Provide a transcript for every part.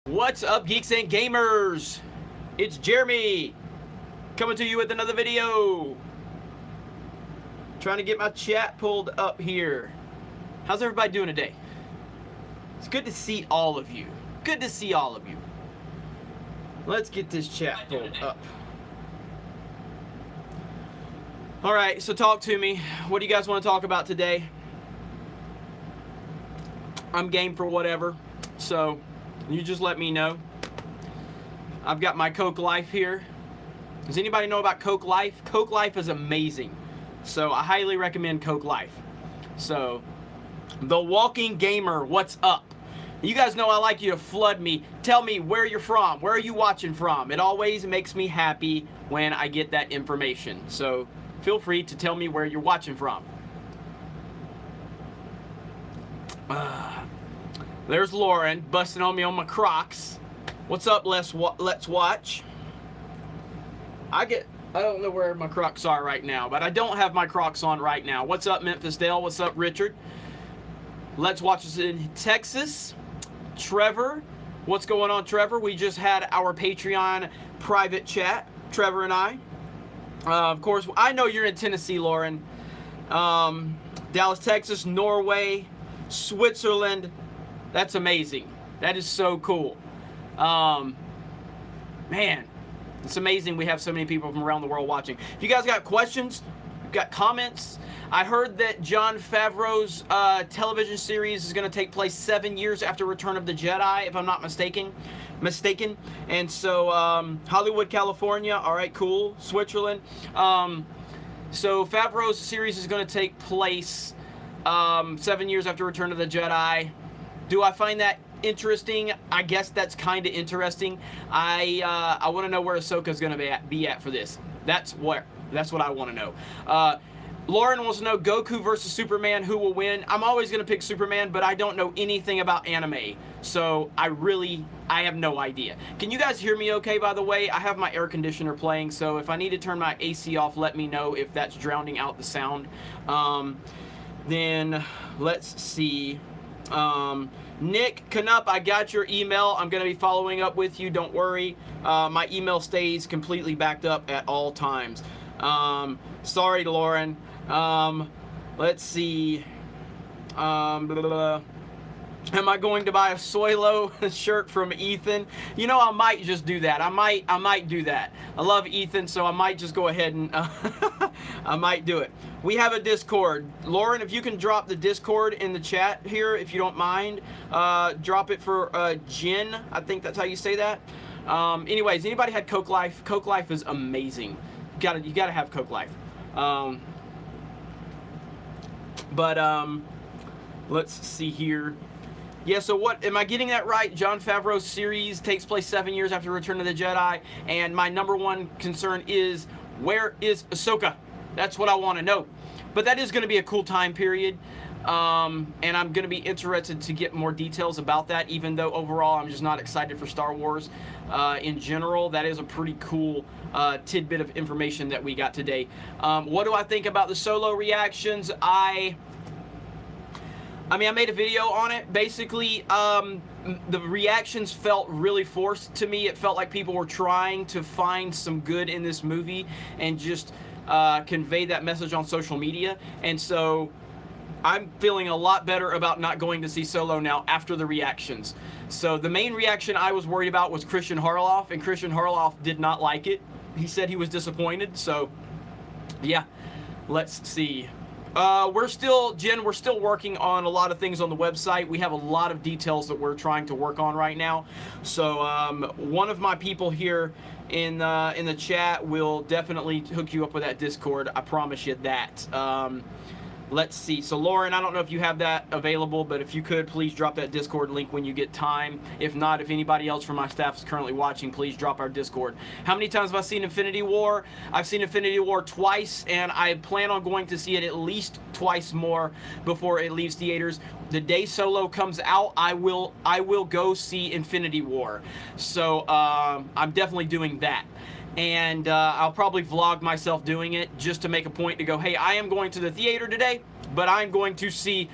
What's up, geeks and gamers? It's Jeremy coming to you with another video. Trying to get my chat pulled up here. How's everybody doing today? It's good to see all of you. Good to see all of you. Let's get this chat pulled up. Alright, so talk to me. What do you guys want to talk about today? I'm game for whatever. So you just let me know. I've got my Coke Life here. Does anybody know about Coke Life? Coke Life is amazing. So I highly recommend Coke Life. So, The Walking Gamer, what's up? You guys know I like you to flood me. Tell me where you're from. Where are you watching from? It always makes me happy when I get that information. So feel free to tell me where you're watching from. There's Lauren busting on me on my Crocs. What's up, Let's Watch? I don't know where my Crocs are right now, but I don't have my Crocs on right now. What's up, Memphis Dale? What's up, Richard? Let's Watch is in Texas. Trevor, what's going on, Trevor? We just had our Patreon private chat, Trevor and I. Of course, I know you're in Tennessee, Lauren. Dallas, Texas, Norway, Switzerland. That's amazing. That is so cool. Man, it's amazing we have so many people from around the world watching. If you guys got questions, got comments, I heard that Jon Favreau's television series is going to take place 7 years after Return of the Jedi, if I'm not mistaken. And so, Hollywood, California. All right, cool. Switzerland. So Favreau's series is going to take place 7 years after Return of the Jedi. Do I find that interesting? I guess that's kind of interesting. I want to know where Ahsoka's going to be at for this. That's what I want to know. Lauren wants to know Goku versus Superman, who will win? I'm always going to pick Superman, but I don't know anything about anime, so I have no idea. Can you guys hear me okay, by the way? I have my air conditioner playing, so if I need to turn my AC off, let me know if that's drowning out the sound. Then let's see. Nick Canup, I got your email. I'm going to be following up with you. Don't worry. My email stays completely backed up at all times. Sorry, Lauren. Let's see. Am I going to buy a Soilo shirt from Ethan? You know, I might just do that. I might do that. I love Ethan, so I might just go ahead and I might do it. We have a Discord. Lauren, if you can drop the Discord in the chat here, if you don't mind. Drop it for Jen. I think that's how you say that. Anyways, anybody had Coke Life? Coke Life is amazing. You gotta have Coke Life. Let's see here. Yeah, so what, am I getting that right? Jon Favreau's series takes place 7 years after Return of the Jedi, and my number one concern is, where is Ahsoka? That's what I want to know. But that is going to be a cool time period, and I'm going to be interested to get more details about that, even though overall I'm just not excited for Star Wars in general. That is a pretty cool tidbit of information that we got today. What do I think about the Solo reactions? I made a video on it. Basically, the reactions felt really forced to me. It felt like people were trying to find some good in this movie and just convey that message on social media. And so I'm feeling a lot better about not going to see Solo now after the reactions. So the main reaction I was worried about was Christian Harloff, and Christian Harloff did not like it. He said he was disappointed. So, yeah, let's see. We're still working on a lot of things on the website. We have a lot of details that we're trying to work on right now. So one of my people here in the chat will definitely hook you up with that Discord. I promise you that. Let's see. So Lauren, I don't know if you have that available, but if you could, please drop that Discord link when you get time. If not, if anybody else from my staff is currently watching, please drop our Discord. How many times have I seen Infinity War? I've seen Infinity War twice, and I plan on going to see it at least twice more before it leaves theaters. The day Solo comes out, I will go see Infinity War. So I'm definitely doing that. And I'll probably vlog myself doing it just to make a point to go, hey, I am going to the theater today, but I'm going to see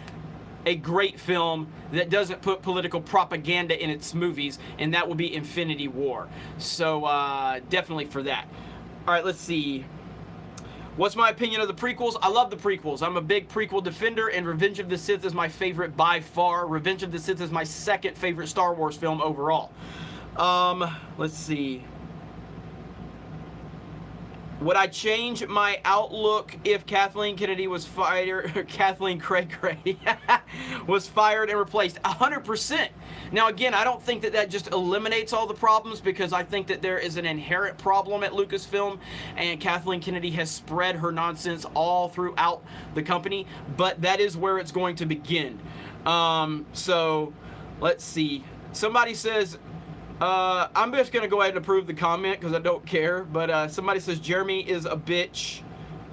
a great film that doesn't put political propaganda in its movies, and that will be Infinity War. So definitely for that. All right, let's see. What's my opinion of the prequels? I love the prequels. I'm a big prequel defender, and Revenge of the Sith is my favorite by far. Revenge of the Sith is my second favorite Star Wars film overall. Let's see. Would I change my outlook if Kathleen Kennedy was fired, Kathleen Cray was fired and replaced? 100%. Now, again, I don't think that that just eliminates all the problems, because I think that there is an inherent problem at Lucasfilm, and Kathleen Kennedy has spread her nonsense all throughout the company, but that is where it's going to begin. So, let's see. Somebody says, I'm just going to go ahead and approve the comment because I don't care, but somebody says Jeremy is a bitch,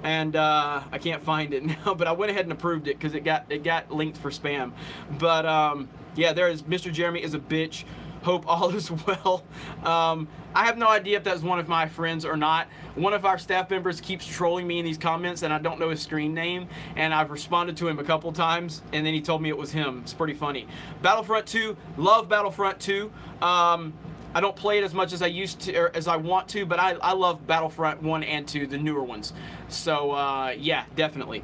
and I can't find it now, but I went ahead and approved it because it got linked for spam. But yeah, there is Mr. Jeremy is a bitch. Hope all is well. I have no idea if that's one of my friends or not. One of our staff members keeps trolling me in these comments, and I don't know his screen name, and I've responded to him a couple times, and then he told me it was him. It's pretty funny. Battlefront 2, love Battlefront 2. I don't play it as much as I used to, or as I want to, but I love Battlefront 1 and 2, the newer ones. So yeah, definitely.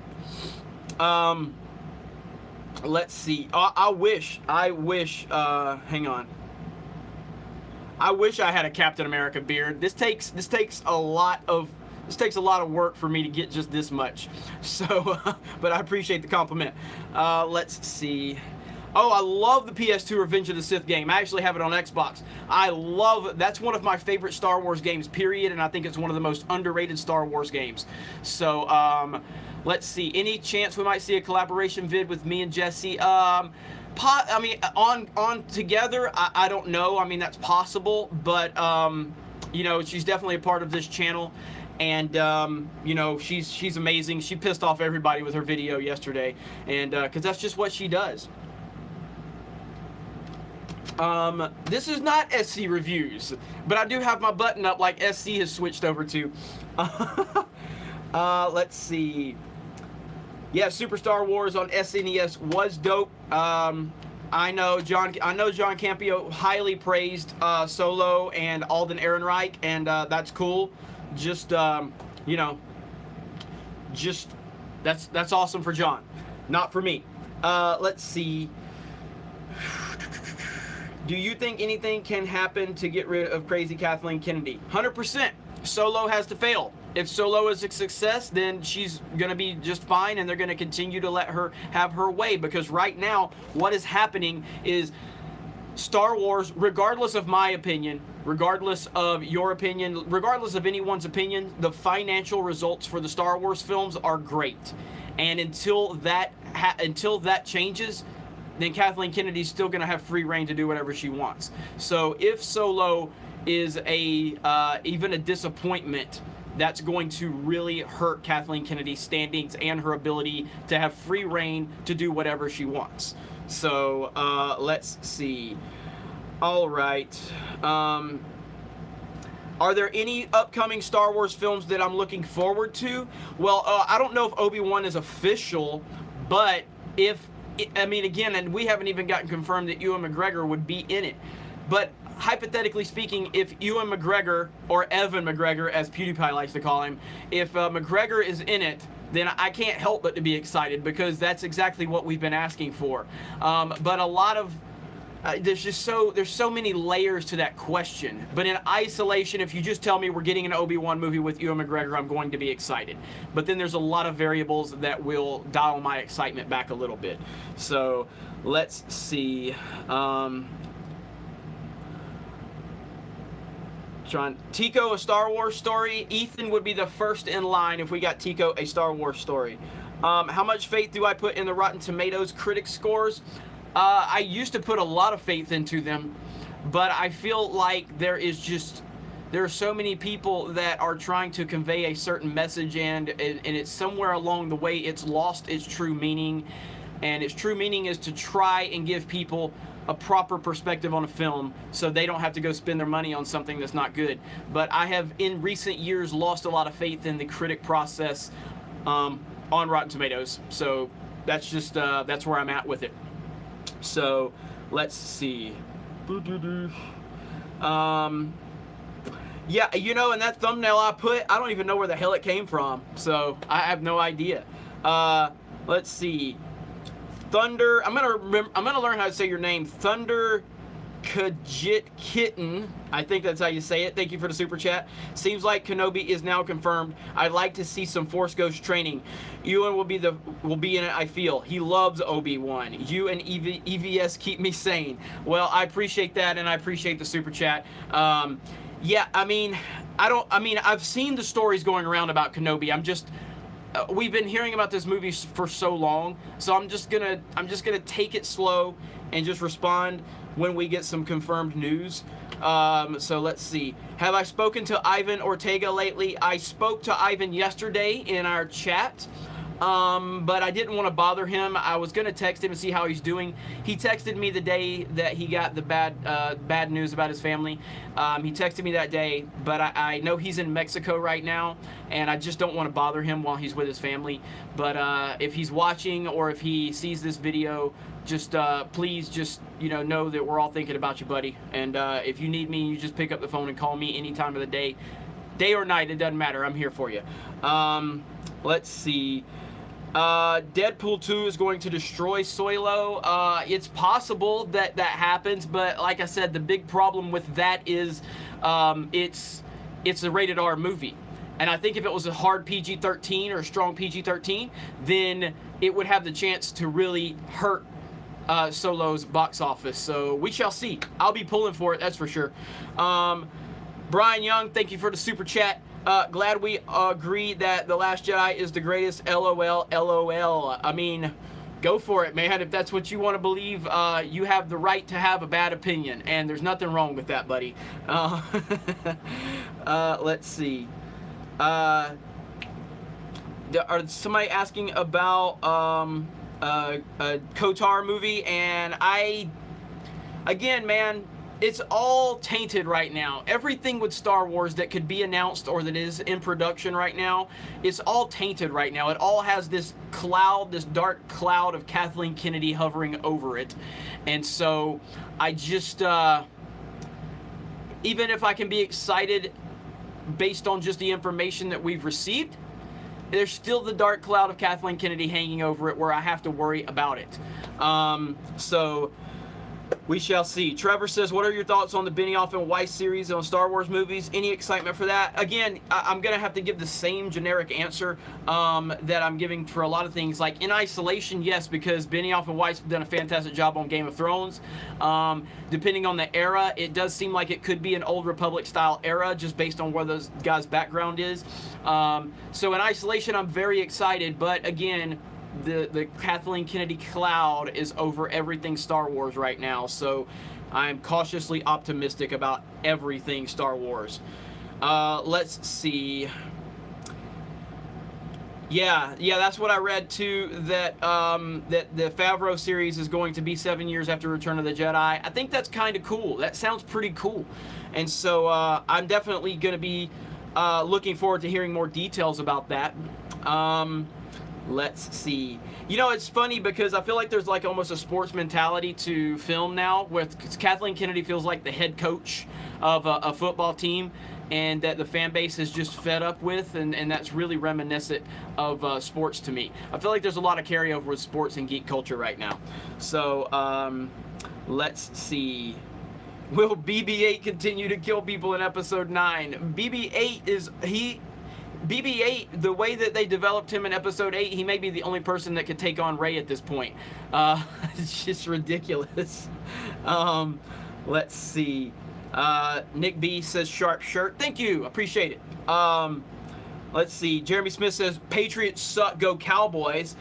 Let's see. I wish, hang on. I wish I had a Captain America beard. This takes a lot of work for me to get just this much. So, but I appreciate the compliment. Let's see. Oh, I love the PS2 Revenge of the Sith game. I actually have it on Xbox. That's one of my favorite Star Wars games, period, and I think it's one of the most underrated Star Wars games. So, let's see. Any chance we might see a collaboration vid with me and Jesse? I mean, on together, I don't know. I mean, that's possible, but you know, she's definitely a part of this channel, and you know, she's amazing. She pissed off everybody with her video yesterday, and because that's just what she does. This is not SC Reviews, but I do have my button up like SC has switched over to. Let's see. Yeah, Super Star Wars on SNES was dope. I know John Campio highly praised Solo and Alden Ehrenreich, and that's cool. Just you know, just that's awesome for John, not for me. Let's see. Do you think anything can happen to get rid of crazy Kathleen Kennedy? 100%. Solo has to fail. If Solo is a success, then she's going to be just fine, and they're going to continue to let her have her way, because right now what is happening is Star Wars, regardless of my opinion, regardless of your opinion, regardless of anyone's opinion, the financial results for the Star Wars films are great. And until that changes, then Kathleen Kennedy's still going to have free reign to do whatever she wants. So if Solo is even a disappointment, that's going to really hurt Kathleen Kennedy's standings and her ability to have free reign to do whatever she wants. So let's see. All right. Are there any upcoming Star Wars films that I'm looking forward to? Well, I don't know if Obi-Wan is official, but I mean, again, and we haven't even gotten confirmed that Ewan McGregor would be in it. But hypothetically speaking, if Ewan McGregor, or Evan McGregor, as PewDiePie likes to call him, if McGregor is in it, then I can't help but to be excited, because that's exactly what we've been asking for. But a lot of there's so many layers to that question. But in isolation, if you just tell me we're getting an Obi-Wan movie with Ewan McGregor, I'm going to be excited. But then there's a lot of variables that will dial my excitement back a little bit. So let's see. Tico, a Star Wars story. Ethan would be the first in line if we got Tico a Star Wars story. How much faith do I put in the Rotten Tomatoes critic scores? I used to put a lot of faith into them, but I feel like there are so many people that are trying to convey a certain message, and it's somewhere along the way it's lost its true meaning. And its true meaning is to try and give people a proper perspective on a film so they don't have to go spend their money on something that's not good. But I have in recent years lost a lot of faith in the critic process on Rotten Tomatoes. So that's just that's where I'm at with it. So let's see. Yeah, you know, and that thumbnail I put, I don't even know where the hell it came from. So I have no idea. Let's see. Thunder. I'm gonna learn how to say your name. Thunder Kajit Kitten. I think that's how you say it. Thank you for the super chat. Seems like Kenobi is now confirmed. I'd like to see some Force Ghost training. Ewan will be in it. I feel he loves Obi-Wan. You and EVS keep me sane. Well, I appreciate that, and I appreciate the super chat. Yeah, I mean, I've seen the stories going around about Kenobi. I'm just. We've been hearing about this movie for so long, so I'm just gonna take it slow and just respond when we get some confirmed news. So let's see. Have I spoken to Ivan Ortega lately? I spoke to Ivan yesterday in our chat, but I didn't want to bother him. I was gonna text him and see how he's doing. He texted me the day that he got the bad news about his family. He texted me that day, but I know he's in Mexico right now, and I just don't want to bother him while he's with his family. But if he's watching or if he sees this video, just please just know that we're all thinking about you, buddy. And if you need me, you just pick up the phone and call me any time of the day or night. It doesn't matter. I'm here for you. Let's see. Deadpool 2 is going to destroy Solo. It's possible that happens, but like I said, the big problem with that is it's a rated R movie. And I think if it was a hard PG-13 or a strong PG-13, then it would have the chance to really hurt Solo's box office. So we shall see. I'll be pulling for it, that's for sure. Brian Young, thank you for the super chat. Glad we agree that The Last Jedi is the greatest. LOL, LOL. I mean, go for it, man. If that's what you want to believe, you have the right to have a bad opinion, and there's nothing wrong with that, buddy. Let's see. Somebody asking about a KOTOR movie, and again, man, it's all tainted right now. Everything with Star Wars that could be announced or that is in production right now, it's all tainted right now. It all has this cloud, this dark cloud of Kathleen Kennedy hovering over it. And so I just, even if I can be excited based on just the information that we've received, there's still the dark cloud of Kathleen Kennedy hanging over it where I have to worry about it. So we shall see. Trevor says, what are your thoughts on the Benioff and Weiss series on Star Wars movies? Any excitement for that? Again, I'm going to have to give the same generic answer that I'm giving for a lot of things. Like, in isolation, yes, because Benioff and Weiss have done a fantastic job on Game of Thrones. Depending on the era, it does seem like it could be an Old Republic-style era, just based on where those guys' background is. So in isolation, I'm very excited, but again, the Kathleen Kennedy cloud is over everything Star Wars right now, so I'm cautiously optimistic about everything Star Wars. Let's see. Yeah, that's what I read too, that that the Favreau series is going to be 7 years after Return of the Jedi. I think that's kind of cool. That sounds pretty cool. And so I'm definitely going to be looking forward to hearing more details about that. Let's see. It's funny because I feel like there's like almost a sports mentality to film now, with Kathleen Kennedy feels like the head coach of a football team, and that the fan base is just fed up with, and that's really reminiscent of sports to me. I feel like there's a lot of carryover with sports and geek culture right now. So let's see. Will BB-8 continue to kill people in Episode 9? BB-8, the way that they developed him in Episode 8, he may be the only person that could take on Rey at this point. It's just ridiculous. Let's see. Nick B says, sharp shirt. Thank you. Appreciate it. Let's see. Jeremy Smith says, Patriots suck, go Cowboys.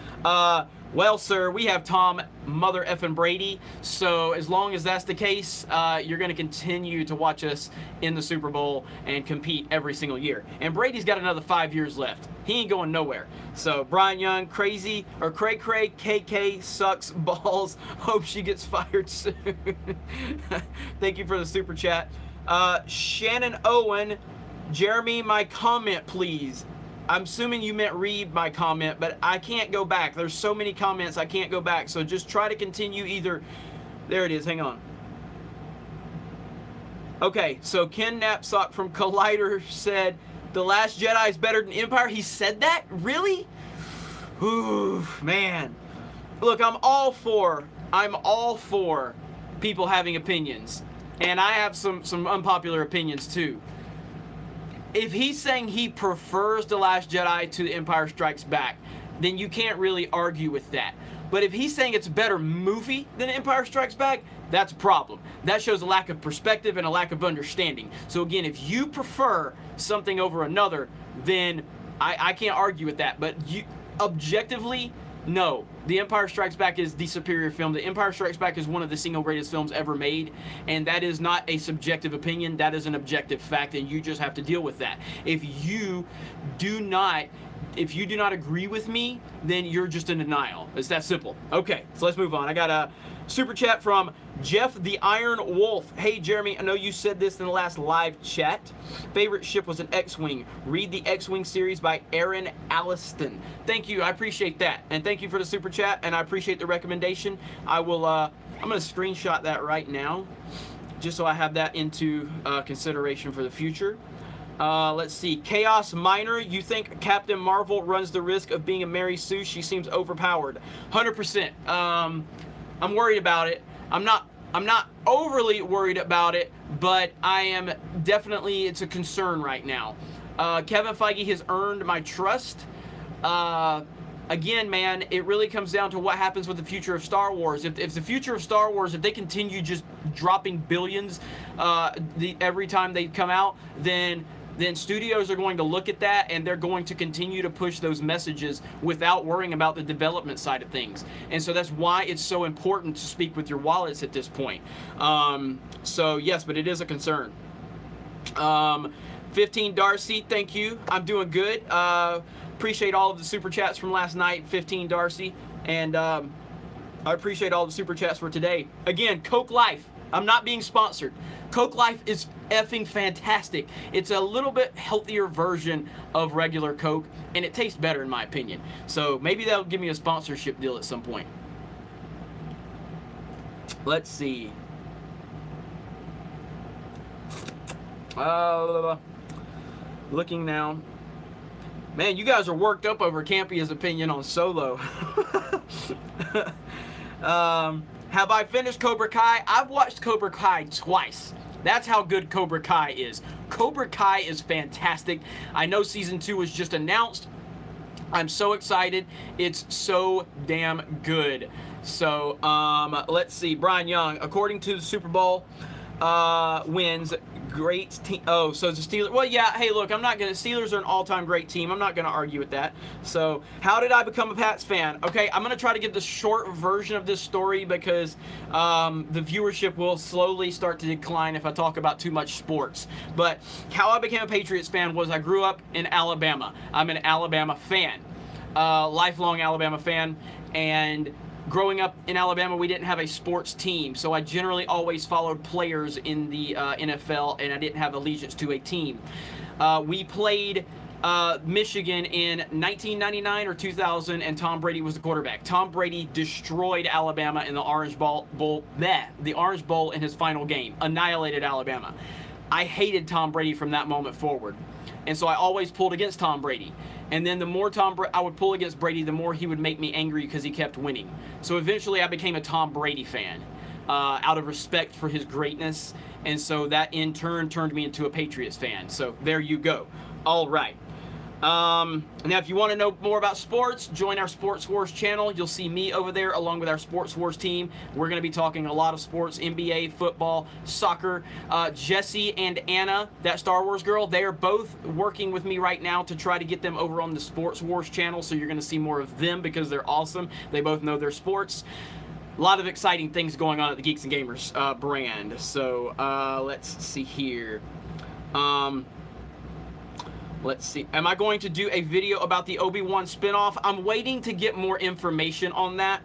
Well, sir, we have Tom Mother effing Brady, so as long as that's the case, you're going to continue to watch us in the Super Bowl and compete every single year. And Brady's got another 5 years left. He ain't going nowhere. So, Brian Young, crazy, or Cray KK sucks balls. Hope she gets fired soon. Thank you for the super chat. Shannon Owen, Jeremy, my comment, please. I'm assuming you meant read my comment, but I can't go back. There's so many comments, I can't go back. So just try to continue either. There it is. Hang on. Okay, so Ken Knapsack from Collider said, The Last Jedi is better than Empire. He said that? Really? Ooh, man. Look, I'm all for people having opinions. And I have some unpopular opinions too. If he's saying he prefers The Last Jedi to The Empire Strikes Back, then you can't really argue with that. But if he's saying it's a better movie than Empire Strikes Back, that's a problem. That shows a lack of perspective and a lack of understanding. So again, if you prefer something over another, then I can't argue with that. But objectively, no. The Empire Strikes Back is the superior film. The Empire Strikes Back is one of the single greatest films ever made, and that is not a subjective opinion. That is an objective fact, and you just have to deal with that. If you do not agree with me, then you're just in denial. It's that simple. Okay, so let's move on. I got a super chat from Jeff the Iron Wolf. Hey, Jeremy, I know you said this in the last live chat. Favorite ship was an X-Wing. Read the X-Wing series by Aaron Alliston. Thank you. I appreciate that. And thank you for the super chat, and I appreciate the recommendation. I will, I'm going to screenshot that right now, just so I have that into consideration for the future. Let's see. Chaos Minor, you think Captain Marvel runs the risk of being a Mary Sue? She seems overpowered. 100%. I'm worried about it. I'm not overly worried about it, but I am definitely, it's a concern right now. Kevin Feige has earned my trust. Again, man, it really comes down to what happens with the future of Star Wars. If the future of Star Wars, if they continue just dropping billions every time they come out, then studios are going to look at that, and they're going to continue to push those messages without worrying about the development side of things. And so that's why it's so important to speak with your wallets at this point. So yes, but it is a concern. 15 Darcy, thank you. I'm doing good. Appreciate all of the super chats from last night, 15 Darcy. And I appreciate all the super chats for today. Again, Coke Life. I'm not being sponsored. Coke Life is effing fantastic. It's a little bit healthier version of regular Coke, and it tastes better in my opinion. So maybe that'll give me a sponsorship deal at some point. Let's see. Looking now. Man, you guys are worked up over Campia's opinion on Solo. Have I finished Cobra Kai? I've watched Cobra Kai twice. That's how good Cobra Kai is. Cobra Kai is fantastic. I know season 2 was just announced. I'm so excited. It's so damn good. So, let's see. Brian Young, according to the Super Bowl wins, great team. Oh, so the Steelers. Well, yeah. Hey, look, I'm not gonna. Steelers are an all-time great team. I'm not gonna argue with that. So, how did I become a Pats fan? Okay, I'm gonna try to give the short version of this story because the viewership will slowly start to decline if I talk about too much sports. But how I became a Patriots fan was I grew up in Alabama. I'm an Alabama fan, lifelong Alabama fan, and growing up in Alabama, we didn't have a sports team, so I generally always followed players in the NFL, and I didn't have allegiance to a team. We played Michigan in 1999 or 2000, and Tom Brady was the quarterback. Tom Brady destroyed Alabama in the Orange Bowl in his final game, annihilated Alabama. I hated Tom Brady from that moment forward, and so I always pulled against Tom Brady. And then the more I would pull against Brady, the more he would make me angry because he kept winning. So eventually I became a Tom Brady fan out of respect for his greatness. And so that in turn turned me into a Patriots fan. So there you go. All right. Now, if you want to know more about sports, join our Sports Wars channel. You'll see me over there along with our Sports Wars team. We're going to be talking a lot of sports, NBA, football, soccer. Jesse and Anna, that Star Wars girl, they are both working with me right now to try to get them over on the Sports Wars channel. So you're going to see more of them because they're awesome. They both know their sports. A lot of exciting things going on at the Geeks and Gamers brand. So let's see here. Let's see. Am I going to do a video about the Obi-Wan spinoff? I'm waiting to get more information on that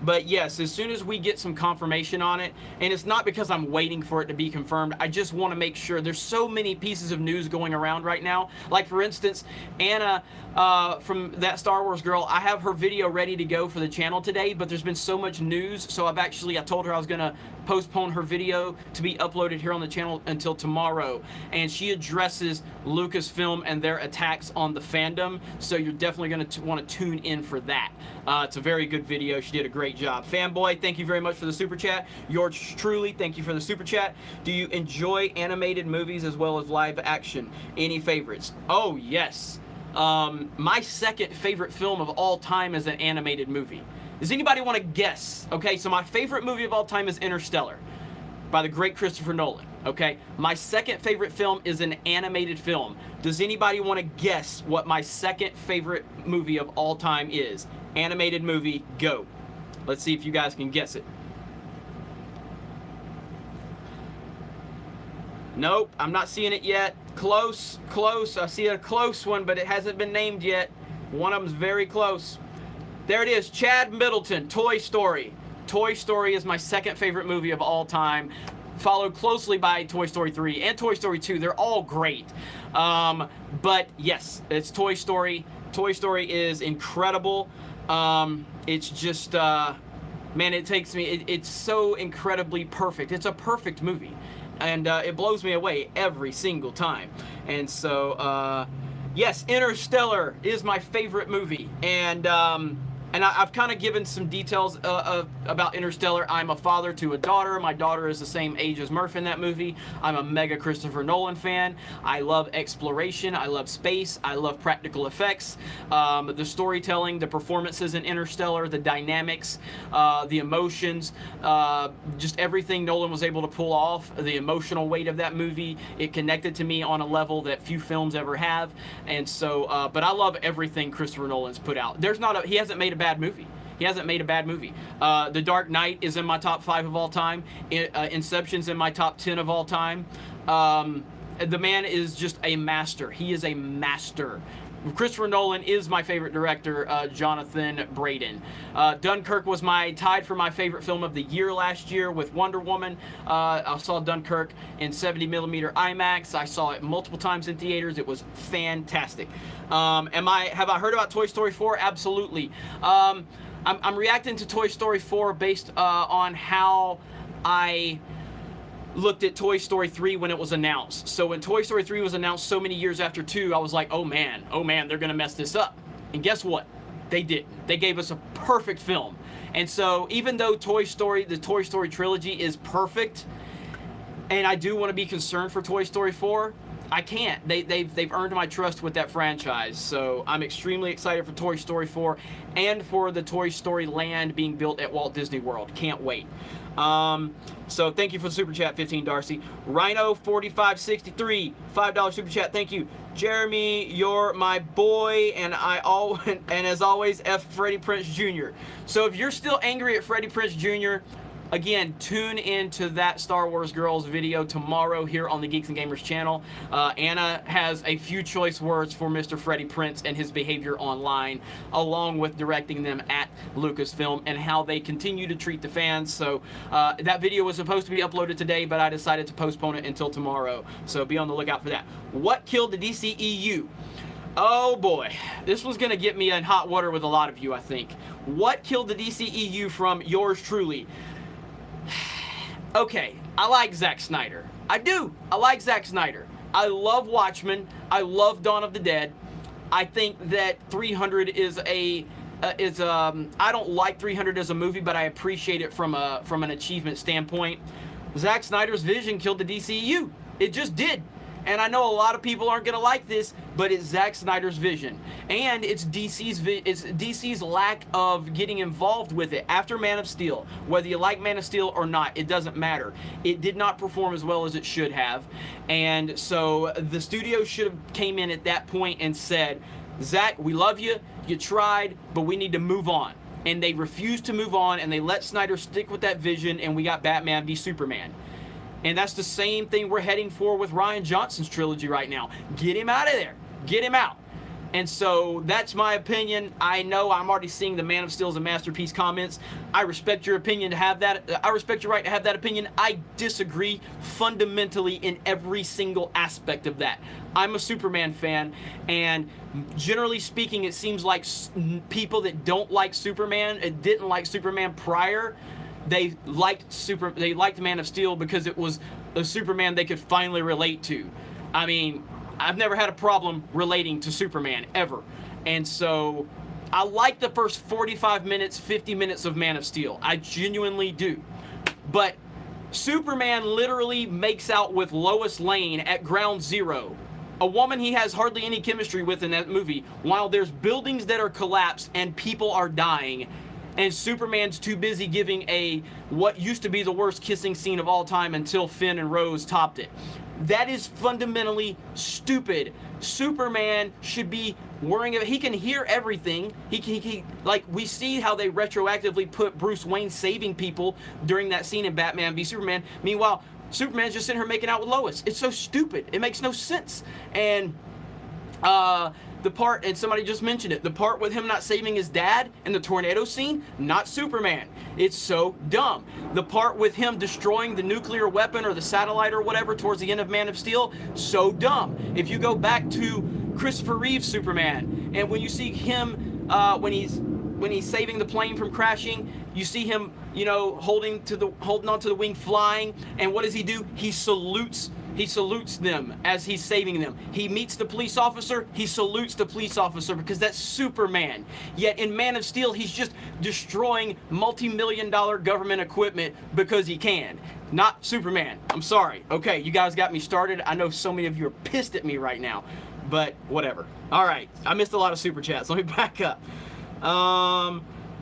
But yes, as soon as we get some confirmation on it, and it's not because I'm waiting for it to be confirmed, I just want to make sure. There's so many pieces of news going around right now. Like, for instance, Anna from That Star Wars Girl, I have her video ready to go for the channel today, but there's been so much news, so I told her I was going to postpone her video to be uploaded here on the channel until tomorrow. And she addresses Lucasfilm and their attacks on the fandom, so you're definitely going to want to tune in for that. It's a very good video. She did a great job. Fanboy, thank you very much for the super chat. Yours truly, thank you for the super chat. Do you enjoy animated movies as well as live action? Any favorites? Oh, yes. My second favorite film of all time is an animated movie. Does anybody want to guess? Okay, so my favorite movie of all time is Interstellar by the great Christopher Nolan. Okay, my second favorite film is an animated film. Does anybody want to guess what my second favorite movie of all time is? Animated movie, go. Let's see if you guys can guess it. Nope, I'm not seeing it yet. Close, close. I see a close one, but it hasn't been named yet. One of them's very close. There it is, Chad Middleton, Toy Story. Toy Story is my second favorite movie of all time, followed closely by Toy Story 3 and Toy Story 2. They're all great. But yes, it's Toy Story. Toy Story is incredible. It's just, man, it takes me, it's so incredibly perfect. It's a perfect movie. And it blows me away every single time. And so, yes, Interstellar is my favorite movie. And I've kind of given some details about Interstellar. I'm a father to a daughter. My daughter is the same age as Murph in that movie. I'm a mega Christopher Nolan fan. I love exploration. I love space. I love practical effects. The storytelling, the performances in Interstellar, the dynamics, the emotions, just everything Nolan was able to pull off, the emotional weight of that movie. It connected to me on a level that few films ever have. And so, but I love everything Christopher Nolan's put out. He hasn't made a bad movie. He hasn't made a bad movie. The Dark Knight is in my top 5 of all time. Inception's in my top 10 of all time. The man is just a master. He is a master. Christopher Nolan is my favorite director, Jonathan Brayden. Dunkirk was tied for my favorite film of the year last year with Wonder Woman. I saw Dunkirk in 70mm IMAX. I saw it multiple times in theaters. It was fantastic. Have I heard about Toy Story 4? Absolutely. I'm reacting to Toy Story 4 based on how I looked at Toy Story 3 when it was announced. So when Toy Story 3 was announced so many years after 2, I was like, oh man, they're gonna mess this up. And guess what? They didn't. They gave us a perfect film. And so even though the Toy Story trilogy is perfect, and I do want to be concerned for Toy Story 4, I can't. They've earned my trust with that franchise. So I'm extremely excited for Toy Story 4 and for the Toy Story Land being built at Walt Disney World. Can't wait. So thank you for the super chat, 15 Darcy. Rhino4563, $5 super chat. Thank you. Jeremy, you're my boy, and as always, F Freddie Prinze Jr. So if you're still angry at Freddie Prinze Jr., again, tune into That Star Wars Girls video tomorrow here on the Geeks and Gamers channel. Anna has a few choice words for Mr. Freddie Prinze and his behavior online, along with directing them at Lucasfilm and how they continue to treat the fans. So that video was supposed to be uploaded today, but I decided to postpone it until tomorrow. So be on the lookout for that. What killed the DCEU? Oh boy, this one's gonna get me in hot water with a lot of you, I think. What killed the DCEU from yours truly? Okay, I like Zack Snyder. I do. I like Zack Snyder. I love Watchmen. I love Dawn of the Dead. I think that 300 I don't like 300 as a movie, but I appreciate it from an achievement standpoint. Zack Snyder's vision killed the DCU. It just did. And I know a lot of people aren't going to like this, but it's Zack Snyder's vision. And it's DC's lack of getting involved with it. After Man of Steel, whether you like Man of Steel or not, it doesn't matter. It did not perform as well as it should have. And so the studio should have came in at that point and said, Zack, we love you. You tried, but we need to move on. And they refused to move on, and they let Snyder stick with that vision, and we got Batman v Superman. And that's the same thing we're heading for with Rian Johnson's trilogy right now. Get him out of there. Get him out. And so that's my opinion. I know I'm already seeing the Man of Steel is a masterpiece comments. I respect your opinion to have that. I respect your right to have that opinion. I disagree fundamentally in every single aspect of that. I'm a Superman fan, and generally speaking, it seems like people that don't like Superman and didn't like Superman prior, they liked Man of Steel because it was a Superman they could finally relate to. I mean, I've never had a problem relating to Superman, ever. And so, I like the first 45 minutes, 50 minutes of Man of Steel. I genuinely do. But Superman literally makes out with Lois Lane at ground zero. A woman he has hardly any chemistry with in that movie, while there's buildings that are collapsed and people are dying. And Superman's too busy giving what used to be the worst kissing scene of all time until Finn and Rose topped it. That is fundamentally stupid. Superman should be worrying about, he can hear everything. He like, we see how they retroactively put Bruce Wayne saving people during that scene in Batman v Superman. Meanwhile, Superman's just sitting here making out with Lois. It's so stupid. It makes no sense. And the part, and somebody just mentioned it, the part with him not saving his dad in the tornado scene, not Superman. It's so dumb. The part with him destroying the nuclear weapon or the satellite or whatever towards the end of Man of Steel, so dumb. If you go back to Christopher Reeve's Superman, and when you see him when he's saving the plane from crashing, you see him, you know, holding on to the wing, flying, and what does he do? He salutes them as he's saving them. He meets the police officer, he salutes the police officer because that's Superman. Yet in Man of Steel, he's just destroying multi-million-dollar government equipment because he can. Not Superman. I'm sorry. Okay, you guys got me started. I know so many of you are pissed at me right now, but whatever. All right, I missed a lot of super chats. Let me back up.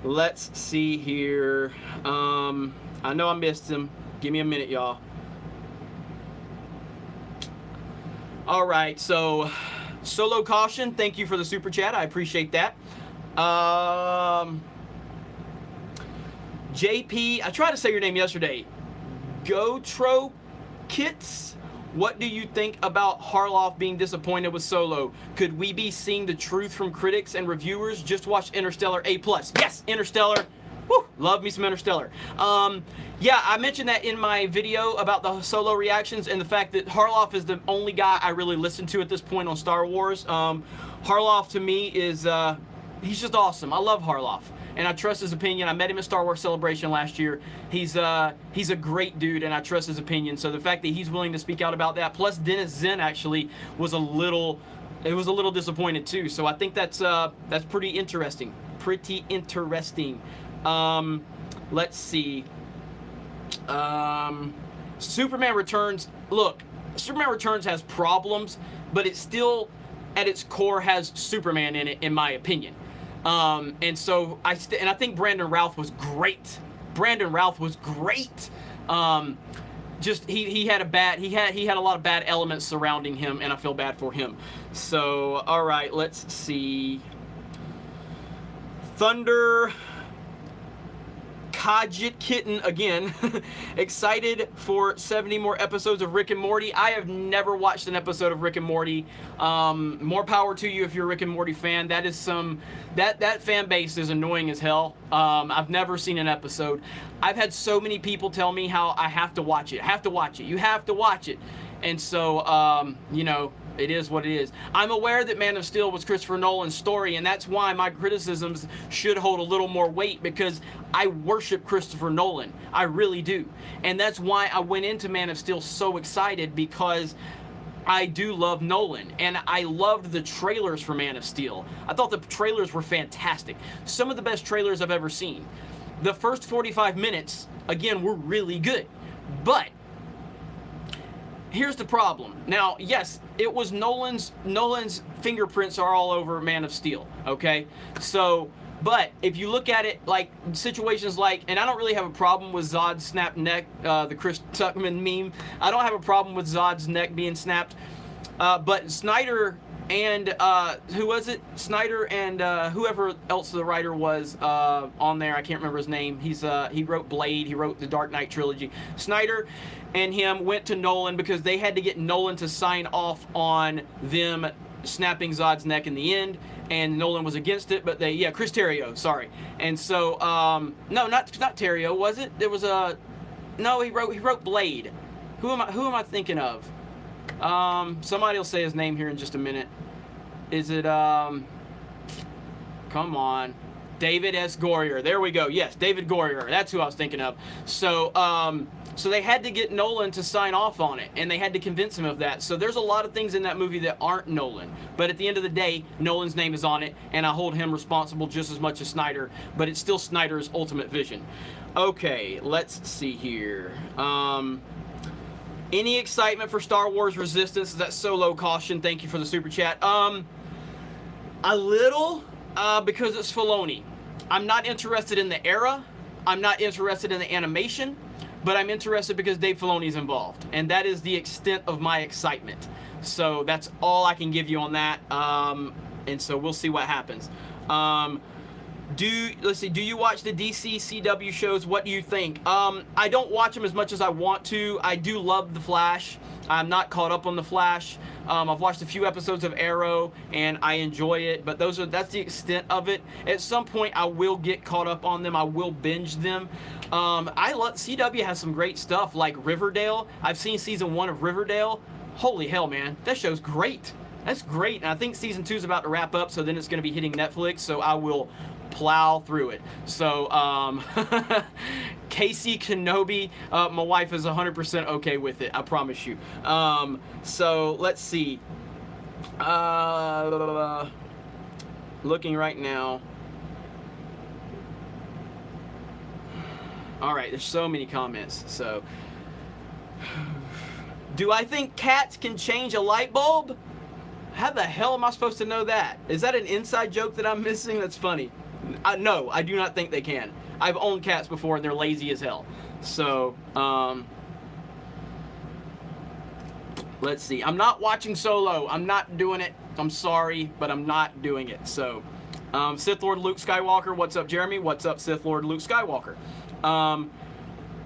Let's see here. I know I missed him. Give me a minute, y'all. All right, so Solo Caution, thank you for the super chat. I appreciate that. JP, I tried to say your name yesterday. Gotro Kits, what do you think about Harloff being disappointed with Solo? Could we be seeing the truth from critics and reviewers? Just watch Interstellar A+. Yes, Interstellar. Woo, love me some Interstellar. Yeah, I mentioned that in my video about the Solo reactions and the fact that Harloff is the only guy I really listen to at this point on Star Wars. Harloff to me is, he's just awesome. I love Harloff, and I trust his opinion. I met him at Star Wars Celebration last year. He's a great dude, and I trust his opinion. So the fact that he's willing to speak out about that, plus Dennis Zen actually was a little disappointed too. So I think that's pretty interesting. Pretty interesting. Let's see. Superman Returns. Look, Superman Returns has problems, but it still, at its core, has Superman in it, in my opinion. And so I think Brandon Routh was great. Brandon Routh was great. Just he had a lot of bad elements surrounding him, and I feel bad for him. So all right, let's see. Thunder Kajit Kitten again. Excited for 70 more episodes of Rick and Morty. I have never watched an episode of Rick and Morty. More power to you if you're a Rick and Morty fan. That is that fan base is annoying as hell. I've never seen an episode. I've had so many people tell me how I have to watch it. You have to watch it. And so, you know, it is what it is. I'm aware that Man of Steel was Christopher Nolan's story, and that's why my criticisms should hold a little more weight, because I worship Christopher Nolan. I really do. And that's why I went into Man of Steel so excited, because I do love Nolan, and I loved the trailers for Man of Steel. I thought the trailers were fantastic. Some of the best trailers I've ever seen. The first 45 minutes, again, were really good. But here's the problem. Now, yes, it was Nolan's fingerprints are all over Man of Steel, okay? So, but if you look at it like situations like, and I don't really have a problem with Zod's snapped neck, the Chris Tuckman meme. I don't have a problem with Zod's neck being snapped. But Snyder and, who was it? Snyder and whoever else the writer was on there, I can't remember his name. He wrote Blade, he wrote the Dark Knight trilogy. Snyder and him went to Nolan because they had to get Nolan to sign off on them snapping Zod's neck in the end, and Nolan was against it, but Chris Terrio, sorry. And so, no, not Terrio, was it? There was no, he wrote Blade. Who am I thinking of? Somebody will say his name here in just a minute. Is it, come on. David S. Goyer. There we go. Yes, David Goyer. That's who I was thinking of. So, so they had to get Nolan to sign off on it, and they had to convince him of that. So there's a lot of things in that movie that aren't Nolan. But at the end of the day, Nolan's name is on it, and I hold him responsible just as much as Snyder. But it's still Snyder's ultimate vision. Okay, let's see here. Any excitement for Star Wars Resistance? Is that Solo Caution? Thank you for the super chat. A little, because it's Filoni. I'm not interested in the era. I'm not interested in the animation, but I'm interested because Dave Filoni's involved, and that is the extent of my excitement. So that's all I can give you on that. And so we'll see what happens. Let's see. Do you watch the DC CW shows? What do you think? I don't watch them as much as I want to. I do love The Flash. I'm not caught up on The Flash. I've watched a few episodes of Arrow, and I enjoy it, but that's the extent of it. At some point, I will get caught up on them. I will binge them. CW has some great stuff, like Riverdale. I've seen season 1 of Riverdale. Holy hell, man. That show's great. That's great. And I think season 2 is about to wrap up, so then it's going to be hitting Netflix, so I will plow through it. So, Casey Kenobi, my wife is 100% okay with it, I promise you. So, let's see. Looking right now. Alright, there's so many comments, so. Do I think cats can change a light bulb? How the hell am I supposed to know that? Is that an inside joke that I'm missing? That's funny. No, I do not think they can. I've owned cats before, and they're lazy as hell. So, let's see. I'm not watching Solo. I'm not doing it. I'm sorry, but I'm not doing it. So, Sith Lord Luke Skywalker. What's up, Jeremy? What's up, Sith Lord Luke Skywalker?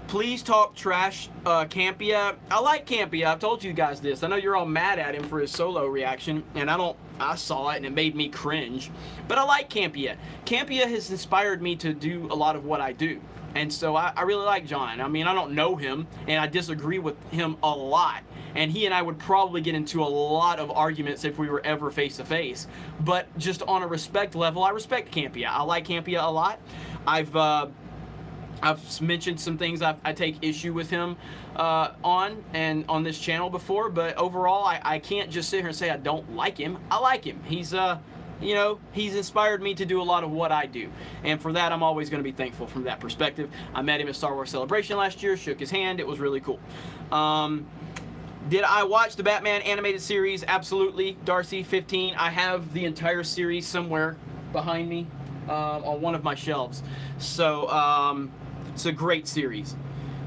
Please talk trash, Campea. I like Campea. I've told you guys this. I know you're all mad at him for his Solo reaction, and I saw it and it made me cringe. But I like Campea. Campea has inspired me to do a lot of what I do. And so I really like John. I mean, I don't know him, and I disagree with him a lot. And he and I would probably get into a lot of arguments if we were ever face to face. But just on a respect level, I respect Campea. I like Campea a lot. I've mentioned some things I take issue with him on this channel before, but overall I can't just sit here and say I don't like him. I like him. He's he's inspired me to do a lot of what I do, and for that I'm always going to be thankful from that perspective. I met him at Star Wars Celebration last year, shook his hand. It was really cool. Did I watch the Batman animated series? Absolutely, Darcy 15. I have the entire series somewhere behind me on one of my shelves. So it's a great series.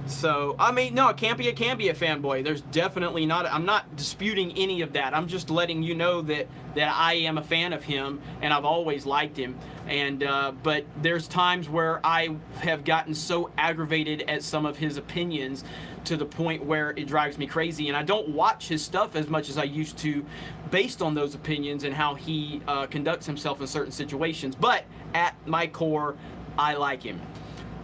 So, I mean, no, Campea can be a fanboy. There's definitely not, I'm not disputing any of that. I'm just letting you know that I am a fan of him, and I've always liked him. And, but there's times where I have gotten so aggravated at some of his opinions to the point where it drives me crazy. And I don't watch his stuff as much as I used to based on those opinions and how he conducts himself in certain situations. But at my core, I like him.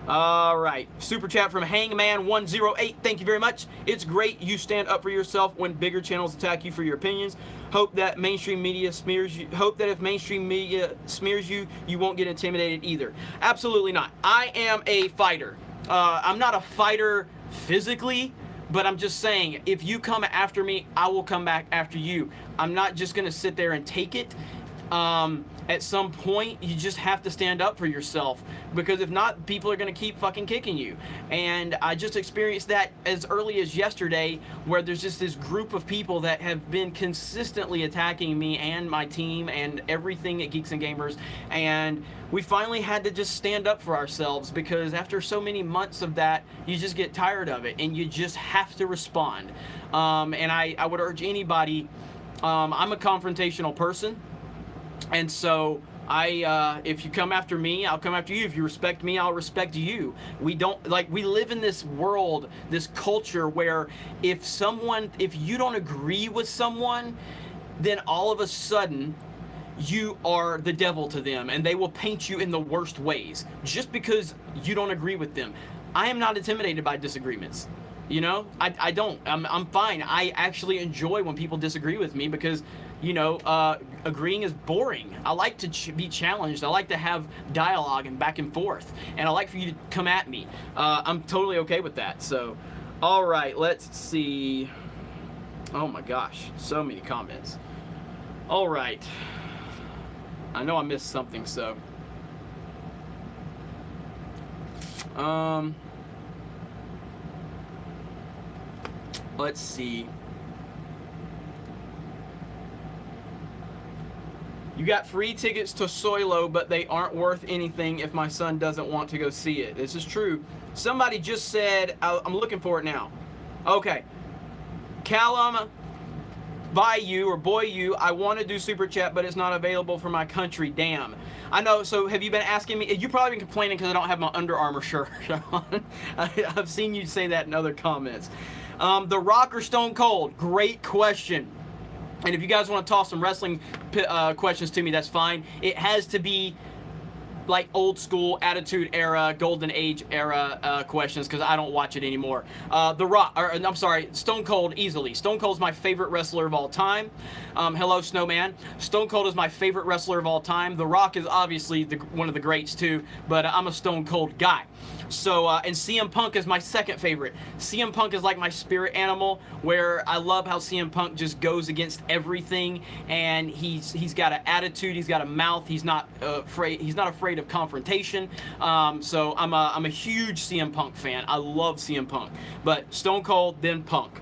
All right, super chat from Hangman108. Thank you very much. It's great you stand up for yourself when bigger channels attack you for your opinions. Hope that mainstream media smears you. Hope that if mainstream media smears you, you won't get intimidated either. Absolutely not. I am a fighter. I'm not a fighter physically, but I'm just saying, if you come after me, I will come back after you. I'm not just gonna sit there and take it. At some point, you just have to stand up for yourself, because if not, people are going to keep fucking kicking you. And I just experienced that as early as yesterday, where there's just this group of people that have been consistently attacking me and my team and everything at Geeks and Gamers, and we finally had to just stand up for ourselves, because after so many months of that, you just get tired of it, and you just have to respond. And I would urge anybody, I'm a confrontational person. And so if you come after me, I'll come after you. If you respect me, I'll respect you. We live in this world, this culture where if you don't agree with someone, then all of a sudden you are the devil to them, and they will paint you in the worst ways just because you don't agree with them. I am not intimidated by disagreements. You know, I don't. I'm fine. I actually enjoy when people disagree with me because, you know, agreeing is boring. I like to be challenged. I like to have dialogue and back and forth, and I like for you to come at me. I'm totally okay with that. So, all right, let's see. Oh my gosh, so many comments. All right. I know I missed something, so. Let's see. You got free tickets to Solo, but they aren't worth anything if my son doesn't want to go see it. This is true. Somebody just said, I'm looking for it now. Okay. Callum Bayou or Boy You, I want to do Super Chat, but it's not available for my country. Damn. I know, so have you been asking me? You've probably been complaining because I don't have my Under Armour shirt on. I've seen you say that in other comments. The Rock or Stone Cold? Great question. And if you guys want to toss some wrestling questions to me, that's fine. It has to be like old school Attitude Era, Golden Age era questions because I don't watch it anymore. The Rock, or I'm sorry, Stone Cold easily. Stone Cold's my favorite wrestler of all time. Hello, Snowman. Stone Cold is my favorite wrestler of all time. The Rock is obviously one of the greats too, but I'm a Stone Cold guy. So, and CM Punk is my second favorite. CM Punk is like my spirit animal, where I love how CM Punk just goes against everything, and he's got an attitude, he's got a mouth, he's not afraid of confrontation. So I'm a huge CM Punk fan. I love CM Punk, but Stone Cold, then Punk.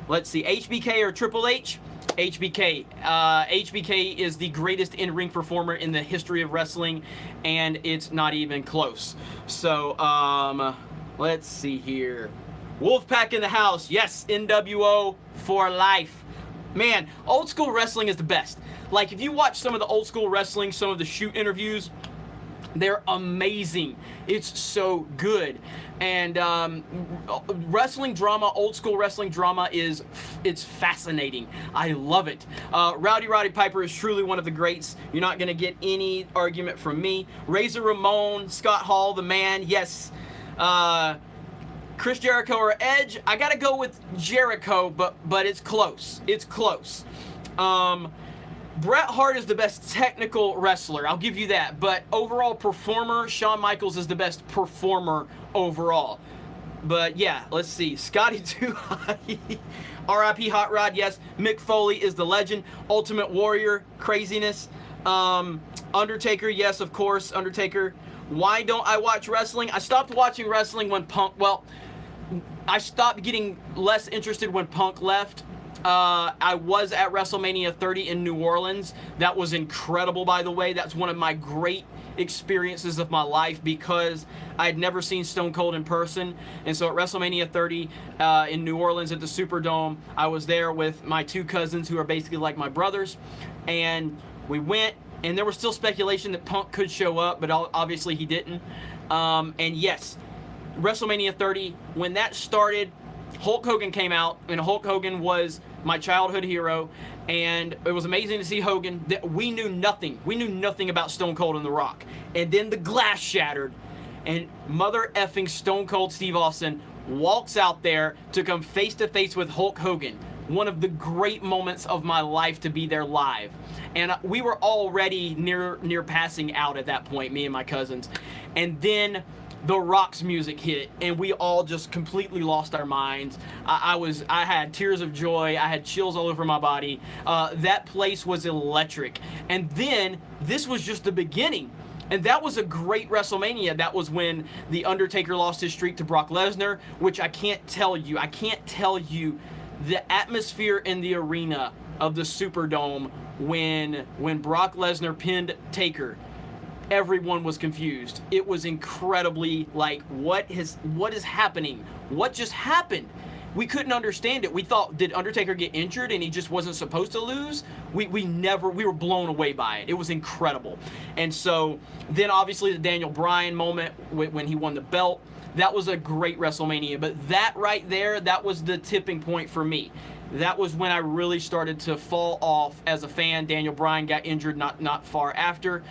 Let's see, HBK or Triple H? HBK. HBK is the greatest in-ring performer in the history of wrestling, and it's not even close. So, let's see here. Wolfpack in the house. Yes, NWO for life. Man, old school wrestling is the best. Like, if you watch some of the old school wrestling, some of the shoot interviews, they're amazing. It's so good. And wrestling drama, old school wrestling drama it's fascinating. I love it. Roddy Piper is truly one of the greats. You're not going to get any argument from me. Razor Ramon, Scott Hall, the man, yes. Chris Jericho or Edge, I got to go with Jericho, but it's close. It's close. Bret Hart is the best technical wrestler, I'll give you that, but overall performer, Shawn Michaels is the best performer overall. But yeah, let's see. Scotty 2 R.I.P. Hot Rod, yes. Mick Foley is the legend. Ultimate Warrior, craziness. Undertaker, yes, of course, Undertaker. Why don't I watch wrestling? I stopped watching wrestling when Punk, well, I stopped getting less interested when Punk left. I was at WrestleMania 30 in New Orleans. That was incredible, by the way. That's one of my great experiences of my life because I had never seen Stone Cold in person. And so at WrestleMania 30 in New Orleans at the Superdome, I was there with my two cousins who are basically like my brothers. And we went, and there was still speculation that Punk could show up, but obviously he didn't. And yes, WrestleMania 30, when that started, Hulk Hogan came out, and Hulk Hogan was my childhood hero, and it was amazing to see Hogan. We knew nothing. We knew nothing about Stone Cold and The Rock. And then the glass shattered, and mother effing Stone Cold Steve Austin walks out there to come face to face with Hulk Hogan. One of the great moments of my life to be there live. And we were already near passing out at that point, me and my cousins. And then The Rock's music hit, and we all just completely lost our minds. I had tears of joy. I had chills all over my body. That place was electric. And then this was just the beginning. And that was a great WrestleMania. That was when The Undertaker lost his streak to Brock Lesnar, which I can't tell you the atmosphere in the arena of the Superdome when Brock Lesnar pinned Taker. Everyone was confused. It was incredibly like, what is happening? What just happened? We couldn't understand it. We thought, did Undertaker get injured and he just wasn't supposed to lose? We were blown away by it. It was incredible. And so then obviously the Daniel Bryan moment when he won the belt, that was a great WrestleMania. But that right there, that was the tipping point for me. that was when I really started to fall off as a fan. Daniel Bryan got injured not far after.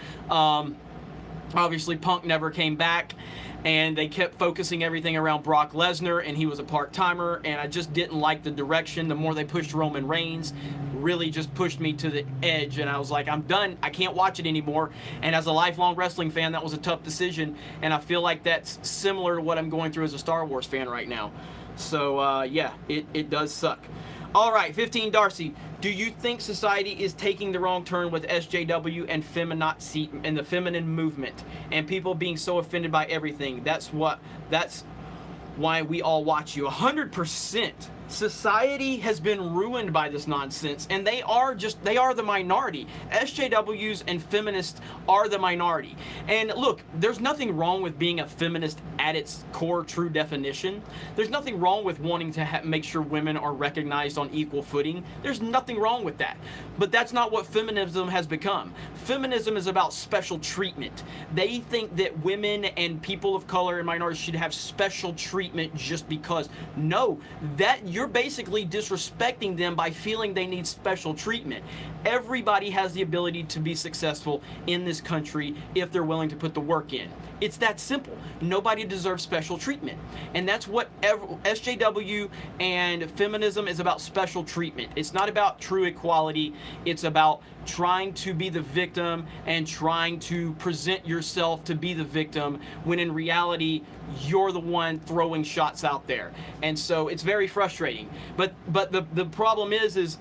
Obviously, Punk never came back, and they kept focusing everything around Brock Lesnar, and he was a part-timer, and I just didn't like the direction. The more they pushed Roman Reigns, really just pushed me to the edge, and I was like, I'm done. I can't watch it anymore. And as a lifelong wrestling fan, that was a tough decision, and I feel like that's similar to what I'm going through as a Star Wars fan right now. So, yeah, it does suck. All right, 15 Darcy. Do you think society is taking the wrong turn with SJW and feminazi and the feminine movement and people being so offended by everything? That's why we all watch you. 100%. Society has been ruined by this nonsense, and they are the minority. SJWs and feminists are the minority. And look, there's nothing wrong with being a feminist at its core true definition. There's nothing wrong with wanting to make sure women are recognized on equal footing. There's nothing wrong with that. But that's not what feminism has become. Feminism is about special treatment. They think that women and people of color and minorities should have special treatment just because. No, that you're basically disrespecting them by feeling they need special treatment. Everybody has the ability to be successful in this country if they're willing to put the work in. It's that simple. Nobody deserves special treatment. And that's what SJW and feminism is about, special treatment. It's not about true equality. It's about trying to be the victim and trying to present yourself to be the victim when in reality you're the one throwing shots out there. And so it's very frustrating. But the problem is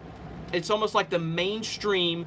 it's almost like the mainstream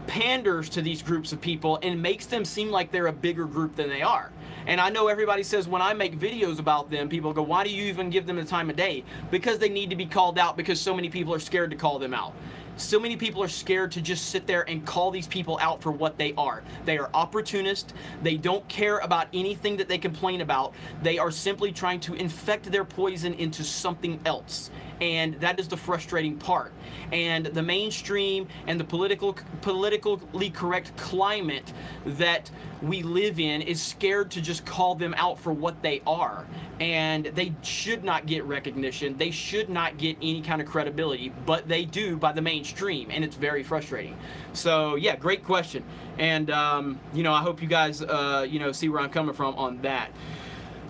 panders to these groups of people and makes them seem like they're a bigger group than they are. And I know everybody says when I make videos about them, people go, why do you even give them the time of day? Because they need to be called out, because so many people are scared to call them out. So many people are scared to just sit there and call these people out for what they are. They are opportunists. They don't care about anything that they complain about. They are simply trying to infect their poison into something else. And that is the frustrating part. And the mainstream and the politically correct climate that we live in is scared to just call them out for what they are. And they should not get recognition. They should not get any kind of credibility, but they do by the mainstream, and it's very frustrating. So yeah, great question. And I hope you guys see where I'm coming from on that.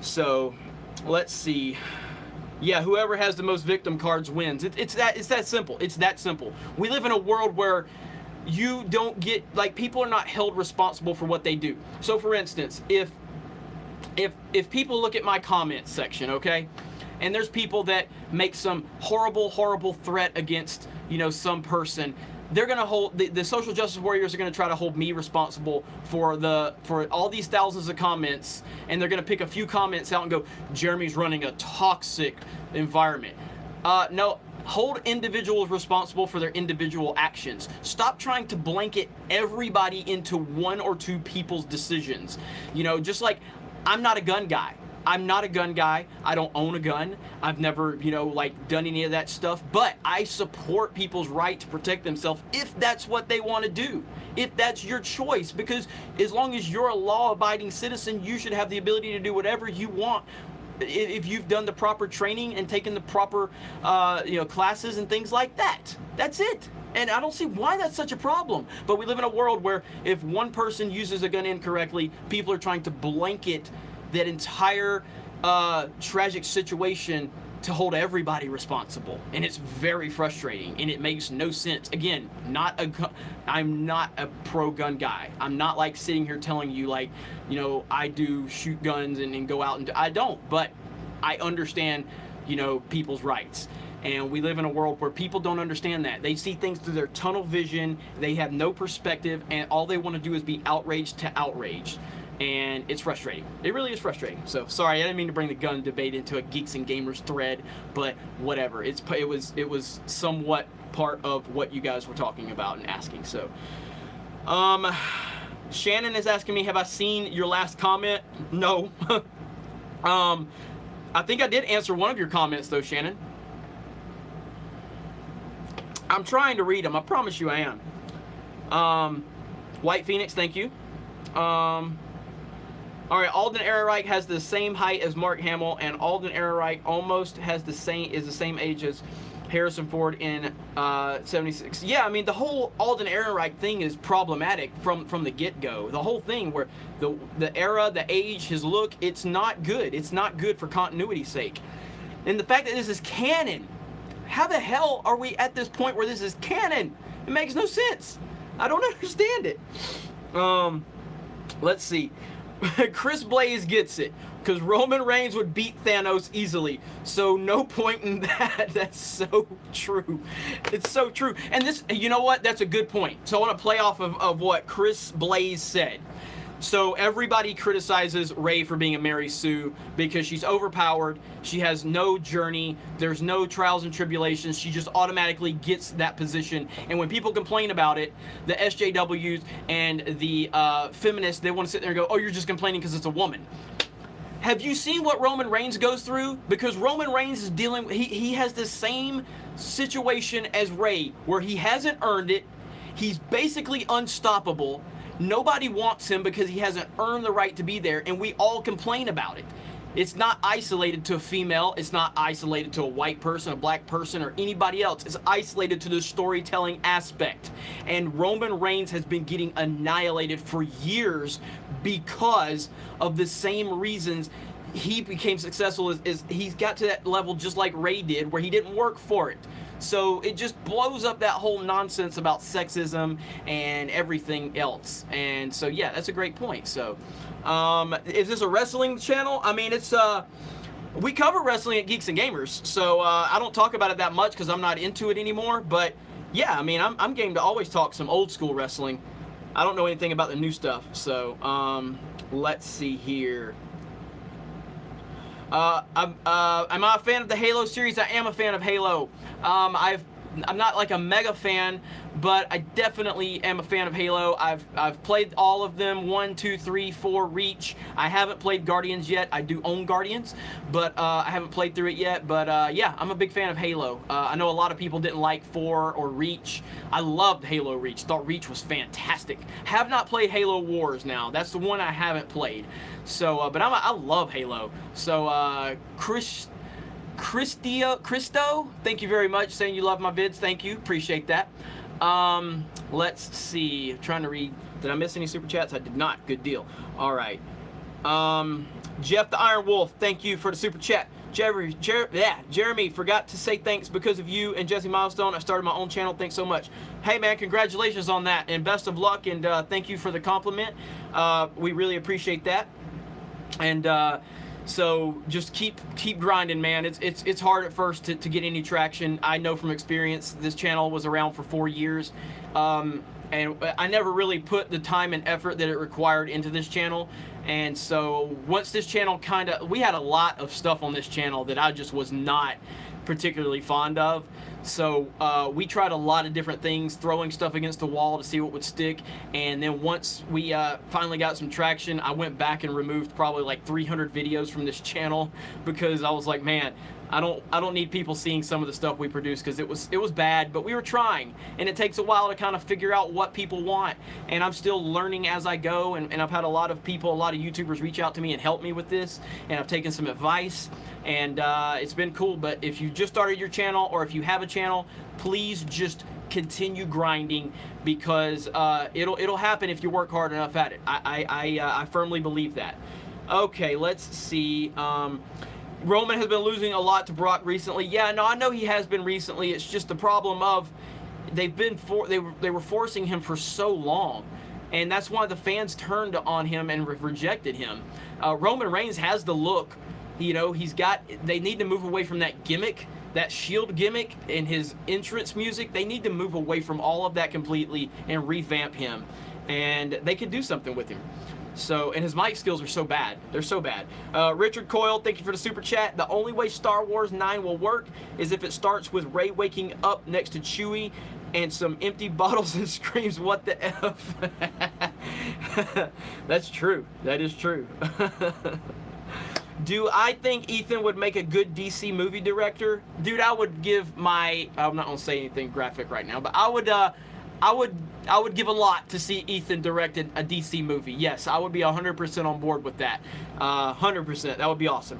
So let's see. Yeah, whoever has the most victim cards wins. It's that simple. It's that simple. We live in a world where you don't get, like, people are not held responsible for what they do. So for instance, if people look at my comments section, okay, and there's people that make some horrible threat against, some person, they're going to hold, the social justice warriors are going to try to hold me responsible for all these thousands of comments, and they're going to pick a few comments out and go, Jeremy's running a toxic environment. No, hold individuals responsible for their individual actions. Stop trying to blanket everybody into one or two people's decisions. Just like, I'm not a gun guy. I'm not a gun guy. I don't own a gun. I've never, done any of that stuff. But I support people's right to protect themselves if that's what they want to do. If that's your choice. Because as long as you're a law-abiding citizen, you should have the ability to do whatever you want. If you've done the proper training and taken the proper, classes and things like that. That's it. And I don't see why that's such a problem. But we live in a world where if one person uses a gun incorrectly, people are trying to blanket that entire tragic situation to hold everybody responsible, and it's very frustrating, and it makes no sense. Again, I'm not a pro-gun guy. I'm not like sitting here telling you I do shoot guns and go out and I don't, but I understand people's rights. And we live in a world where people don't understand that. They see things through their tunnel vision. They have no perspective, and all they want to do is be outraged to outraged. And it's frustrating. It really is frustrating. So sorry, I didn't mean to bring the gun debate into a Geeks and Gamers thread, but whatever. It was somewhat part of what you guys were talking about and asking. So, Shannon is asking me, have I seen your last comment? No. I think I did answer one of your comments though, Shannon. I'm trying to read them. I promise you I am. White Phoenix, thank you. All right, Alden Ehrenreich has the same height as Mark Hamill, and Alden Ehrenreich almost is the same age as Harrison Ford in 76. Yeah, I mean the whole Alden Ehrenreich thing is problematic from the get-go. The whole thing where the era, the age, his look, it's not good. It's not good for continuity's sake. And the fact that this is canon, how the hell are we at this point where this is canon? It makes no sense. I don't understand it. Let's see. Chris Blaze gets it, because Roman Reigns would beat Thanos easily. So no point in that. That's so true. It's so true. And this, you know what? That's a good point. So I want to play off of what Chris Blaze said. So everybody criticizes Rey for being a Mary Sue because she's overpowered. She has no journey. There's no trials and tribulations. She just automatically gets that position. And when people complain about it, the SJWs and the feminists, they want to sit there and go, oh, you're just complaining because it's a woman. Have you seen what Roman Reigns goes through? Because Roman Reigns is dealing, he has the same situation as Rey, where he hasn't earned it. He's basically unstoppable. Nobody wants him because he hasn't earned the right to be there, and we all complain about it. It's not isolated to a female. It's not isolated to a white person, a black person, or anybody else. It's isolated to the storytelling aspect. And Roman Reigns has been getting annihilated for years because of the same reasons he became successful. Is he's got to that level just like Rey did, where he didn't work for it. So it just blows up that whole nonsense about sexism and everything else. And so, yeah, that's a great point. So, is this a wrestling channel? I mean, it's, we cover wrestling at Geeks and Gamers. So, I don't talk about it that much because I'm not into it anymore. But, yeah, I mean, I'm game to always talk some old school wrestling. I don't know anything about the new stuff. So, let's see here. Am I a fan of the Halo series? I am a fan of Halo. I'm not like a mega fan, but I definitely am a fan of Halo. I've played all of them, 1, 2, 3, 4, Reach. I haven't played Guardians yet. I do own Guardians, but I haven't played through it yet. But yeah, I'm a big fan of Halo. I know a lot of people didn't like 4 or Reach. I loved Halo Reach. Thought Reach was fantastic. Have not played Halo Wars now. That's the one I haven't played. So, but I love Halo. So, Christo, thank you very much, saying you love my vids. Thank you, appreciate that. Let's see, I'm trying to read. Did I miss any super chats? I did not. Good deal. All right. Jeff the Iron Wolf, thank you for the super chat. Jeremy, forgot to say thanks because of you and Jesse Milestone. I started my own channel. Thanks so much. Hey man, congratulations on that, and best of luck. And thank you for the compliment. We really appreciate that. And so just keep grinding, man. It's hard at first to get any traction. I know from experience. This channel was around for 4 years, and I never really put the time and effort that it required into this channel. And so once this channel we had a lot of stuff on this channel that I just was not particularly fond of. So we tried a lot of different things, throwing stuff against the wall to see what would stick. And then once we finally got some traction, I went back and removed probably like 300 videos from this channel, because I was like, man, I don't need people seeing some of the stuff we produced, because it was bad, but we were trying, and it takes a while to kind of figure out what people want. And I'm still learning as I go, and I've had a lot of people, a lot of YouTubers reach out to me and help me with this, and I've taken some advice, and it's been cool. But if you just started your channel, or if you have a channel, please just continue grinding, because it'll happen if you work hard enough at it. I firmly believe that. Okay, let's see. Roman has been losing a lot to Brock recently. Yeah, no, I know he has been recently. It's just the problem of they were forcing him for so long, and that's why the fans turned on him and rejected him. Roman Reigns has the look. You know, they need to move away from that gimmick, that Shield gimmick in his entrance music. They need to move away from all of that completely and revamp him, and they could do something with him. So, and his mic skills are so bad. They're so bad. Richard Coyle, thank you for the super chat. The only way Star Wars 9 will work is if it starts with Rey waking up next to Chewie and some empty bottles and screams, "What the F?" That's true. That is true. Do I think Ethan would make a good DC movie director? Dude, I would give my... I'm not going to say anything graphic right now, but I would give a lot to see Ethan directed a DC movie. Yes, I would be 100% on board with that. 100%. That would be awesome.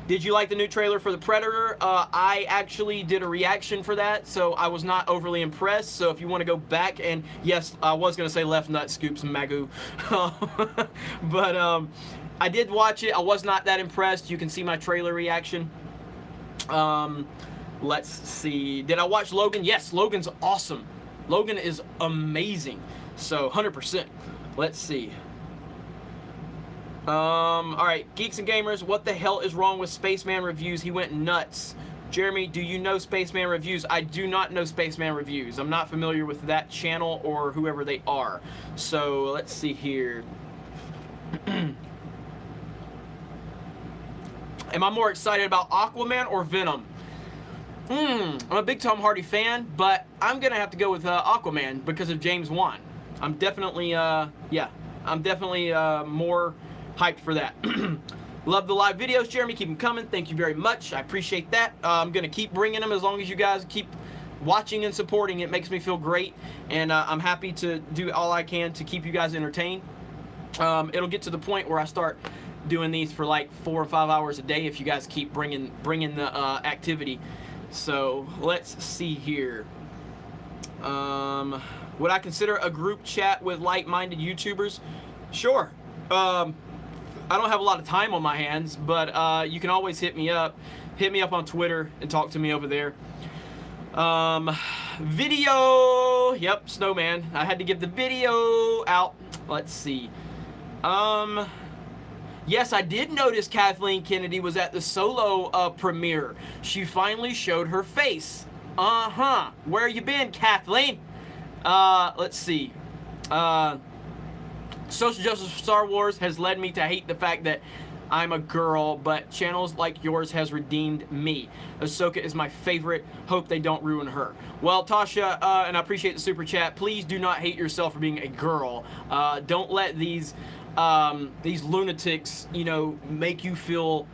Did you like the new trailer for The Predator? I actually did a reaction for that, so I was not overly impressed. So if you want to go back, and yes, I was going to say left nut scoops magoo. But I did watch it. I was not that impressed. You can see my trailer reaction. Let's see. Did I watch Logan? Yes, Logan's awesome. Logan is amazing. So 100%. Let's see. Alright, Geeks and Gamers, what the hell is wrong with Spaceman Reviews? He went nuts. Jeremy, do you know Spaceman Reviews? I do not know Spaceman Reviews. I'm not familiar with that channel or whoever they are. So, let's see here. Am I more excited about Aquaman or Venom? I'm a big Tom Hardy fan, but I'm going to have to go with Aquaman because of James Wan. I'm definitely, more hyped for that. Love the live videos, Jeremy. Keep them coming. Thank you very much. I appreciate that. I'm going to keep bringing them as long as you guys keep watching and supporting. It makes me feel great, and I'm happy to do all I can to keep you guys entertained. It'll get to the point where I start doing these for like 4 or 5 hours a day if you guys keep bringing the activity. So let's see here. Would I consider a group chat with like-minded YouTubers? Sure. I don't have a lot of time on my hands, but you can always hit me up. Hit me up on Twitter and talk to me over there. Video. Yep, Snowman. I had to give the video out. Let's see. Yes, I did notice Kathleen Kennedy was at the Solo premiere. She finally showed her face. Where you been, Kathleen? Let's see. Social justice for Star Wars has led me to hate the fact that I'm a girl, but channels like yours has redeemed me. Ahsoka is my favorite. Hope they don't ruin her. Well, Tasha, and I appreciate the super chat. Please do not hate yourself for being a girl. Don't let these lunatics, make you feel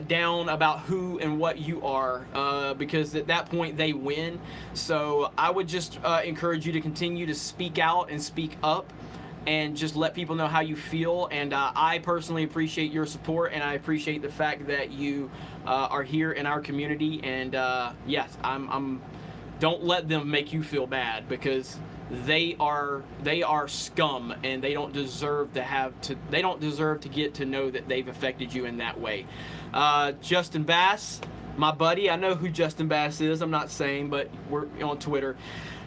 down about who and what you are, because at that point they win. So I would just encourage you to continue to speak out and speak up, and just let people know how you feel. And I personally appreciate your support, and I appreciate the fact that you are here in our community. And yes, don't let them make you feel bad, because they are scum, and they don't deserve to get to know that they've affected you in that way. Justin Bass, my buddy, I know who Justin Bass is. I'm not saying, but we're on Twitter.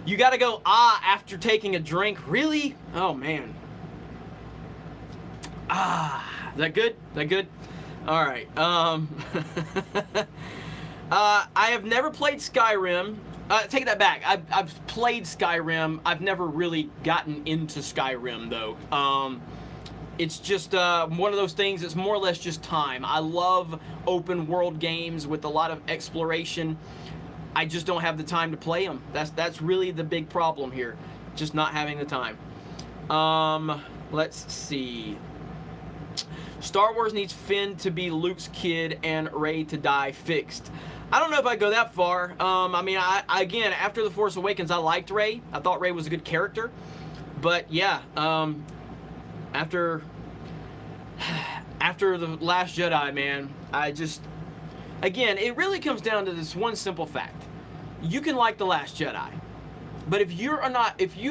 You gotta go after taking a drink. Really? Oh man. Is that good? Is that good? All right. I have never played Skyrim. Take that back. I've played Skyrim. I've never really gotten into Skyrim though. It's just one of those things. It's more or less just time. I love open world games with a lot of exploration. I just don't have the time to play them. That's really the big problem here. Just not having the time. Let's see. Star Wars needs Finn to be Luke's kid and Rey to die fixed. I don't know if I go that far. I mean, again, after The Force Awakens, I liked Rey. I thought Rey was a good character. But yeah, after The Last Jedi, man, again, it really comes down to this one simple fact. You can like The Last Jedi, but if you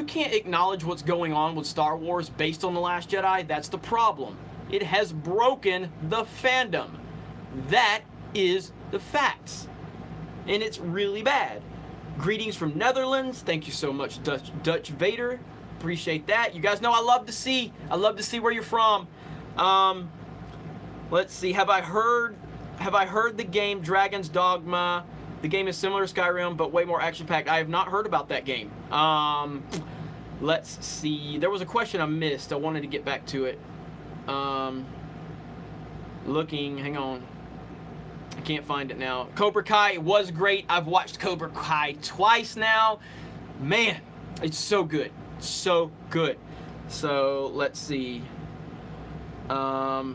can't acknowledge what's going on with Star Wars based on The Last Jedi, that's the problem. It has broken the fandom. That is the facts. And it's really bad. Greetings from Netherlands. Thank you so much, Dutch Vader. Appreciate that. You guys know I love to see where you're from. Let's see. Have I heard the game Dragon's Dogma? The game is similar to Skyrim, but way more action-packed. I have not heard about that game. Let's see. There was a question I missed. I wanted to get back to it. Hang on. I can't find it now. Cobra Kai was great. I've watched Cobra Kai twice now. Man, it's so good. So good. So, let's see. Are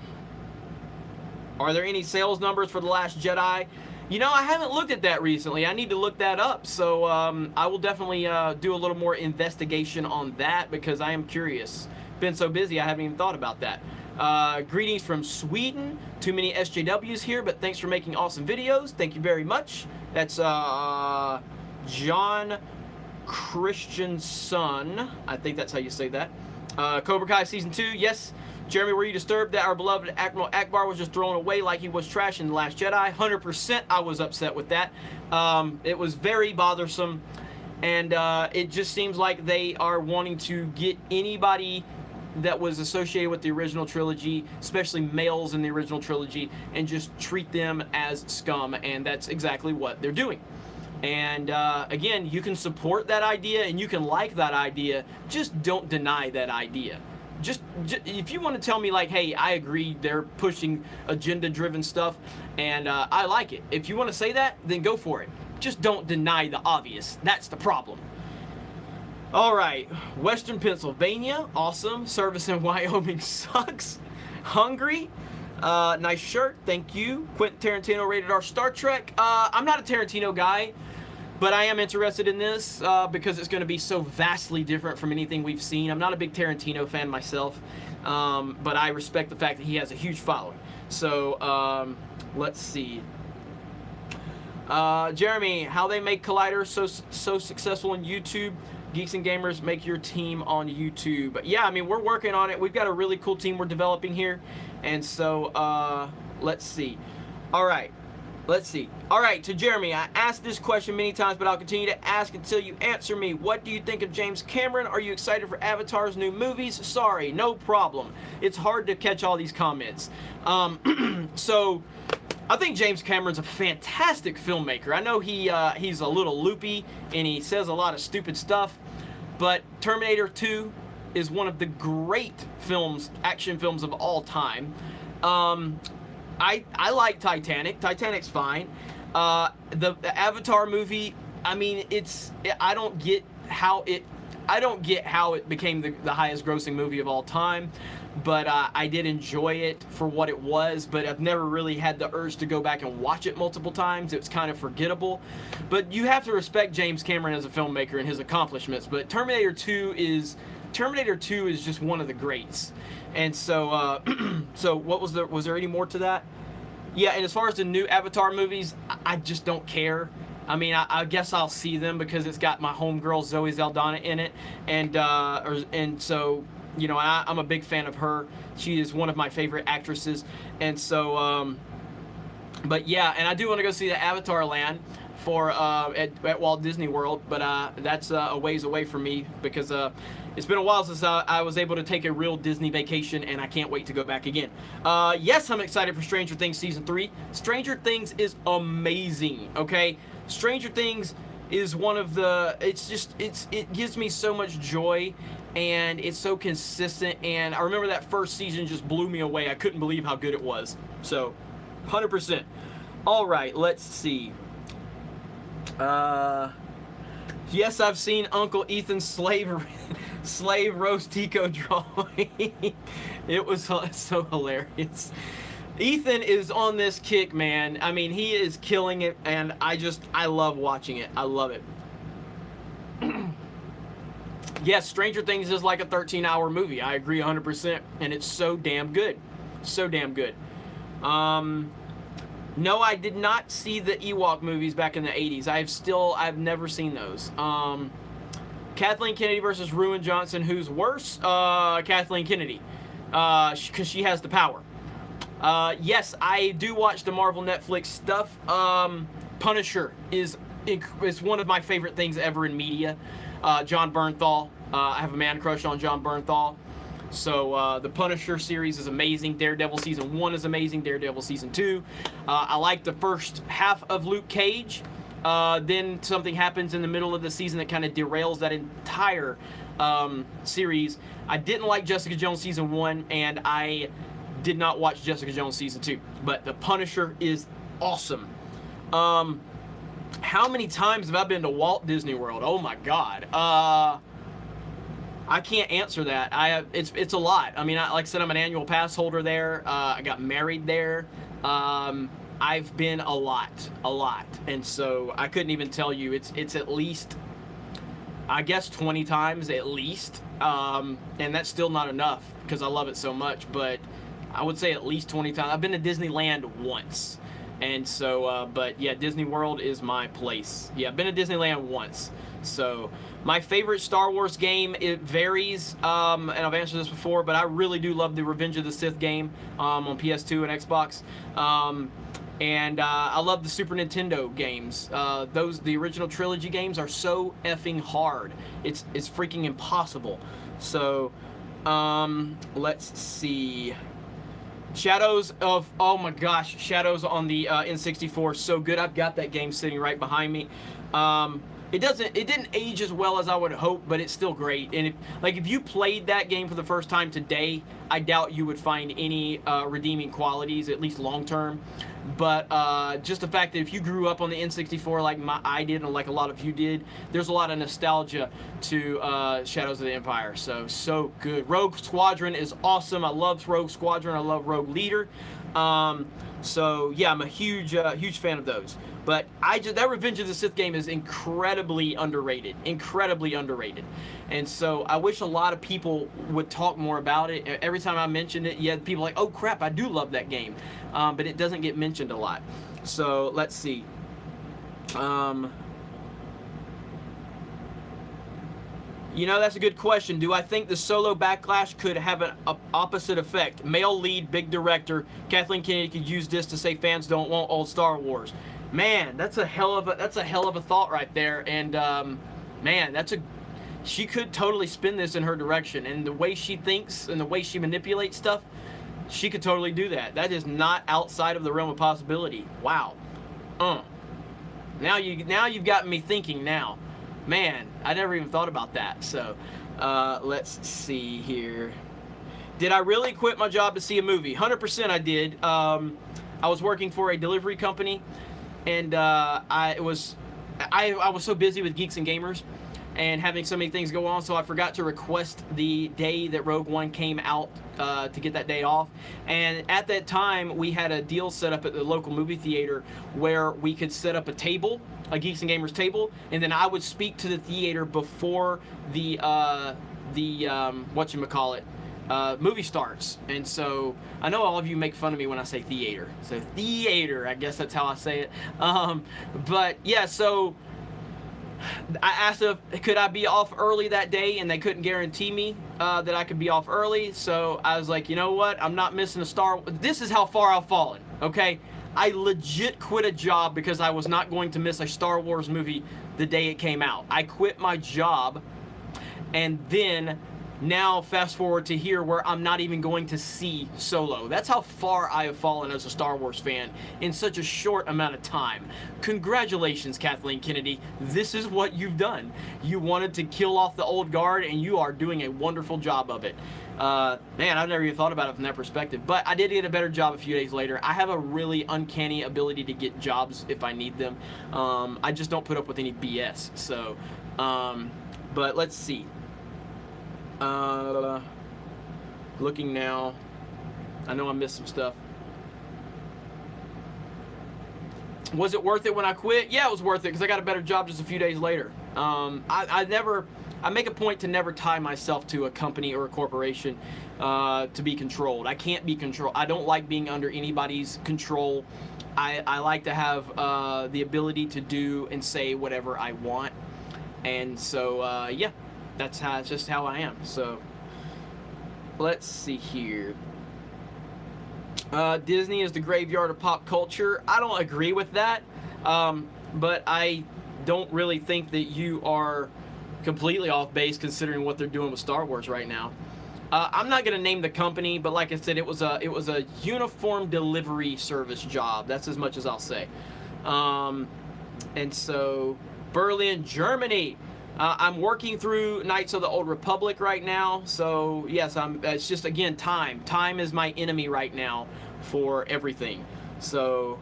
there any sales numbers for The Last Jedi? I haven't looked at that recently. I need to look that up. So I will definitely do a little more investigation on that, because I am curious. Been so busy, I haven't even thought about that. Greetings from Sweden. Too many SJWs here, but thanks for making awesome videos. Thank you very much. That's John Christianson. I think that's how you say that. Cobra Kai Season 2. Yes. Jeremy, were you disturbed that our beloved Admiral Akbar was just thrown away like he was trash in The Last Jedi? 100% I was upset with that. It was very bothersome. And it just seems like they are wanting to get anybody that was associated with the original trilogy, especially males in the original trilogy, and just treat them as scum, and that's exactly what they're doing. And again, you can support that idea and you can like that idea, just don't deny that idea. Just if you want to tell me like, hey, I agree, they're pushing agenda-driven stuff, and I like it. If you want to say that, then go for it. Just don't deny the obvious. That's the problem. Alright, Western Pennsylvania, awesome. Service in Wyoming sucks. Hungry, nice shirt, thank you. Quentin Tarantino rated R Star Trek. I'm not a Tarantino guy, but I am interested in this because it's going to be so vastly different from anything we've seen. I'm not a big Tarantino fan myself, but I respect the fact that he has a huge following. So, let's see. Jeremy, how they make Collider so successful on YouTube. Geeks and Gamers, make your team on YouTube. Yeah, I mean, we're working on it. We've got a really cool team we're developing here. And so, let's see. All right. Let's see. All right, to Jeremy, I asked this question many times, but I'll continue to ask until you answer me. What do you think of James Cameron? Are you excited for Avatar's new movies? Sorry, no problem. It's hard to catch all these comments. So, I think James Cameron's a fantastic filmmaker. I know he's a little loopy and he says a lot of stupid stuff, but Terminator 2 is one of the great films, action films of all time. I like Titanic. Titanic's fine. The Avatar movie, I mean, I don't get how it became the highest grossing movie of all time, but I did enjoy it for what it was, but I've never really had the urge to go back and watch it multiple times. It's kind of forgettable. But you have to respect James Cameron as a filmmaker and his accomplishments, but Terminator 2 is just one of the greats. And so, so what was there any more to that? Yeah, and as far as the new Avatar movies, I just don't care. I mean, I guess I'll see them because it's got my homegirl Zoe Saldana in it, and so, you know, I'm a big fan of her. She is one of my favorite actresses, and so, but yeah, and I do want to go see the Avatar Land for at Walt Disney World, but that's a ways away from me because it's been a while since I was able to take a real Disney vacation, and I can't wait to go back again. Yes, I'm excited for Stranger Things Season 3. Stranger Things is amazing, okay? Stranger Things is one of the, it gives me so much joy, and it's so consistent, and I remember that first season just blew me away. I couldn't believe how good it was. So, 100%. All right, let's see. Yes, I've seen Uncle Ethan's slave roast Tico drawing. It was so hilarious. Ethan is on this kick, man. I mean, he is killing it, and I love watching it. I love it. Yes, Stranger Things is like a 13-hour movie. I agree 100%, and it's so damn good. So damn good. No, I did not see the Ewok movies back in the 80s. I've never seen those. Kathleen Kennedy versus Ruin Johnson. Who's worse? Kathleen Kennedy. Because she has the power. Yes, I do watch the Marvel Netflix stuff. Punisher is one of my favorite things ever in media. Jon Bernthal. I have a man crush on Jon Bernthal. So the Punisher series is amazing. Daredevil Season 1 is amazing. Daredevil Season 2. I like the first half of Luke Cage. Then something happens in the middle of the season that kind of derails that entire series. I didn't like Jessica Jones Season 1, and I did not watch Jessica Jones Season 2. But the Punisher is awesome. How many times have I been to Walt Disney World? Oh my God. I can't answer that. It's a lot. I mean, like I said, I'm an annual pass holder there. I got married there. I've been a lot, and so I couldn't even tell you. It's at least, I guess, 20 times at least, and that's still not enough because I love it so much. But I would say at least 20 times. I've been to Disneyland once. And so, but yeah, Disney World is my place. Yeah, I've been to Disneyland once. So, my favorite Star Wars game, it varies, and I've answered this before, but I really do love the Revenge of the Sith game on PS2 and Xbox. And I love the Super Nintendo games. The original trilogy games are so effing hard. It's freaking impossible. So, let's see. Shadows of, oh my gosh, Shadows on the N64, so good. I've got that game sitting right behind me. It didn't age as well as I would hope, but it's still great. And if you played that game for the first time today, I doubt you would find any redeeming qualities, at least long term. But just the fact that if you grew up on the N64 like I did, and like a lot of you did, there's a lot of nostalgia to Shadows of the Empire. So good. Rogue Squadron is awesome. I love Rogue Squadron. I love Rogue Leader. So yeah, I'm a huge fan of those. But that Revenge of the Sith game is incredibly underrated. Incredibly underrated. And so I wish a lot of people would talk more about it. Every time I mention it, yeah, people are like, oh crap, I do love that game. But it doesn't get mentioned a lot. So let's see. You know, that's a good question. Do I think the Solo backlash could have an opposite effect? Male lead, big director. Kathleen Kennedy could use this to say fans don't want old Star Wars. Man, that's a hell of a thought right there. And man, she could totally spin this in her direction. And the way she thinks and the way she manipulates stuff, she could totally do that. That is not outside of the realm of possibility. Wow. Now you've gotten me thinking now. Man, I never even thought about that. So, let's see here. Did I really quit my job to see a movie? 100% I did. I was working for a delivery company, and I was so busy with Geeks and Gamers and having so many things go on, so I forgot to request the day that Rogue One came out to get that day off. And at that time, we had a deal set up at the local movie theater where we could set up a table, a Geeks and Gamers table, and then I would speak to the theater before the whatchamacallit, movie starts. And so I know all of you make fun of me when I say theater. So theater, I guess that's how I say it. But yeah, so I asked if could I be off early that day, and they couldn't guarantee me that I could be off early. So I was like, you know what? I'm not missing a Star. This is how far I've fallen. Okay, I legit quit a job because I was not going to miss a Star Wars movie the day it came out. I quit my job, and then now fast forward to here where I'm not even going to see Solo. That's how far I have fallen as a Star Wars fan in such a short amount of time. Congratulations, Kathleen Kennedy. This is what you've done. You wanted to kill off the old guard, and you are doing a wonderful job of it. Man, I've never even thought about it from that perspective. But I did get a better job a few days later. I have a really uncanny ability to get jobs if I need them. I just don't put up with any BS. So, but let's see. Looking now. I know I missed some stuff. Was it worth it when I quit? Yeah, it was worth it because I got a better job just a few days later. I make a point to never tie myself to a company or a corporation to be controlled. I can't be controlled. I don't like being under anybody's control. I like to have the ability to do and say whatever I want. And so, yeah. That's just how I am. So, let's see here. Disney is the graveyard of pop culture. I don't agree with that, but I don't really think that you are completely off base considering what they're doing with Star Wars right now. I'm not gonna name the company, but like I said, it was a uniform delivery service job. That's as much as I'll say. And so, Berlin, Germany. I'm working through Knights of the Old Republic right now, so yes, it's just, again, time. Time is my enemy right now for everything. So,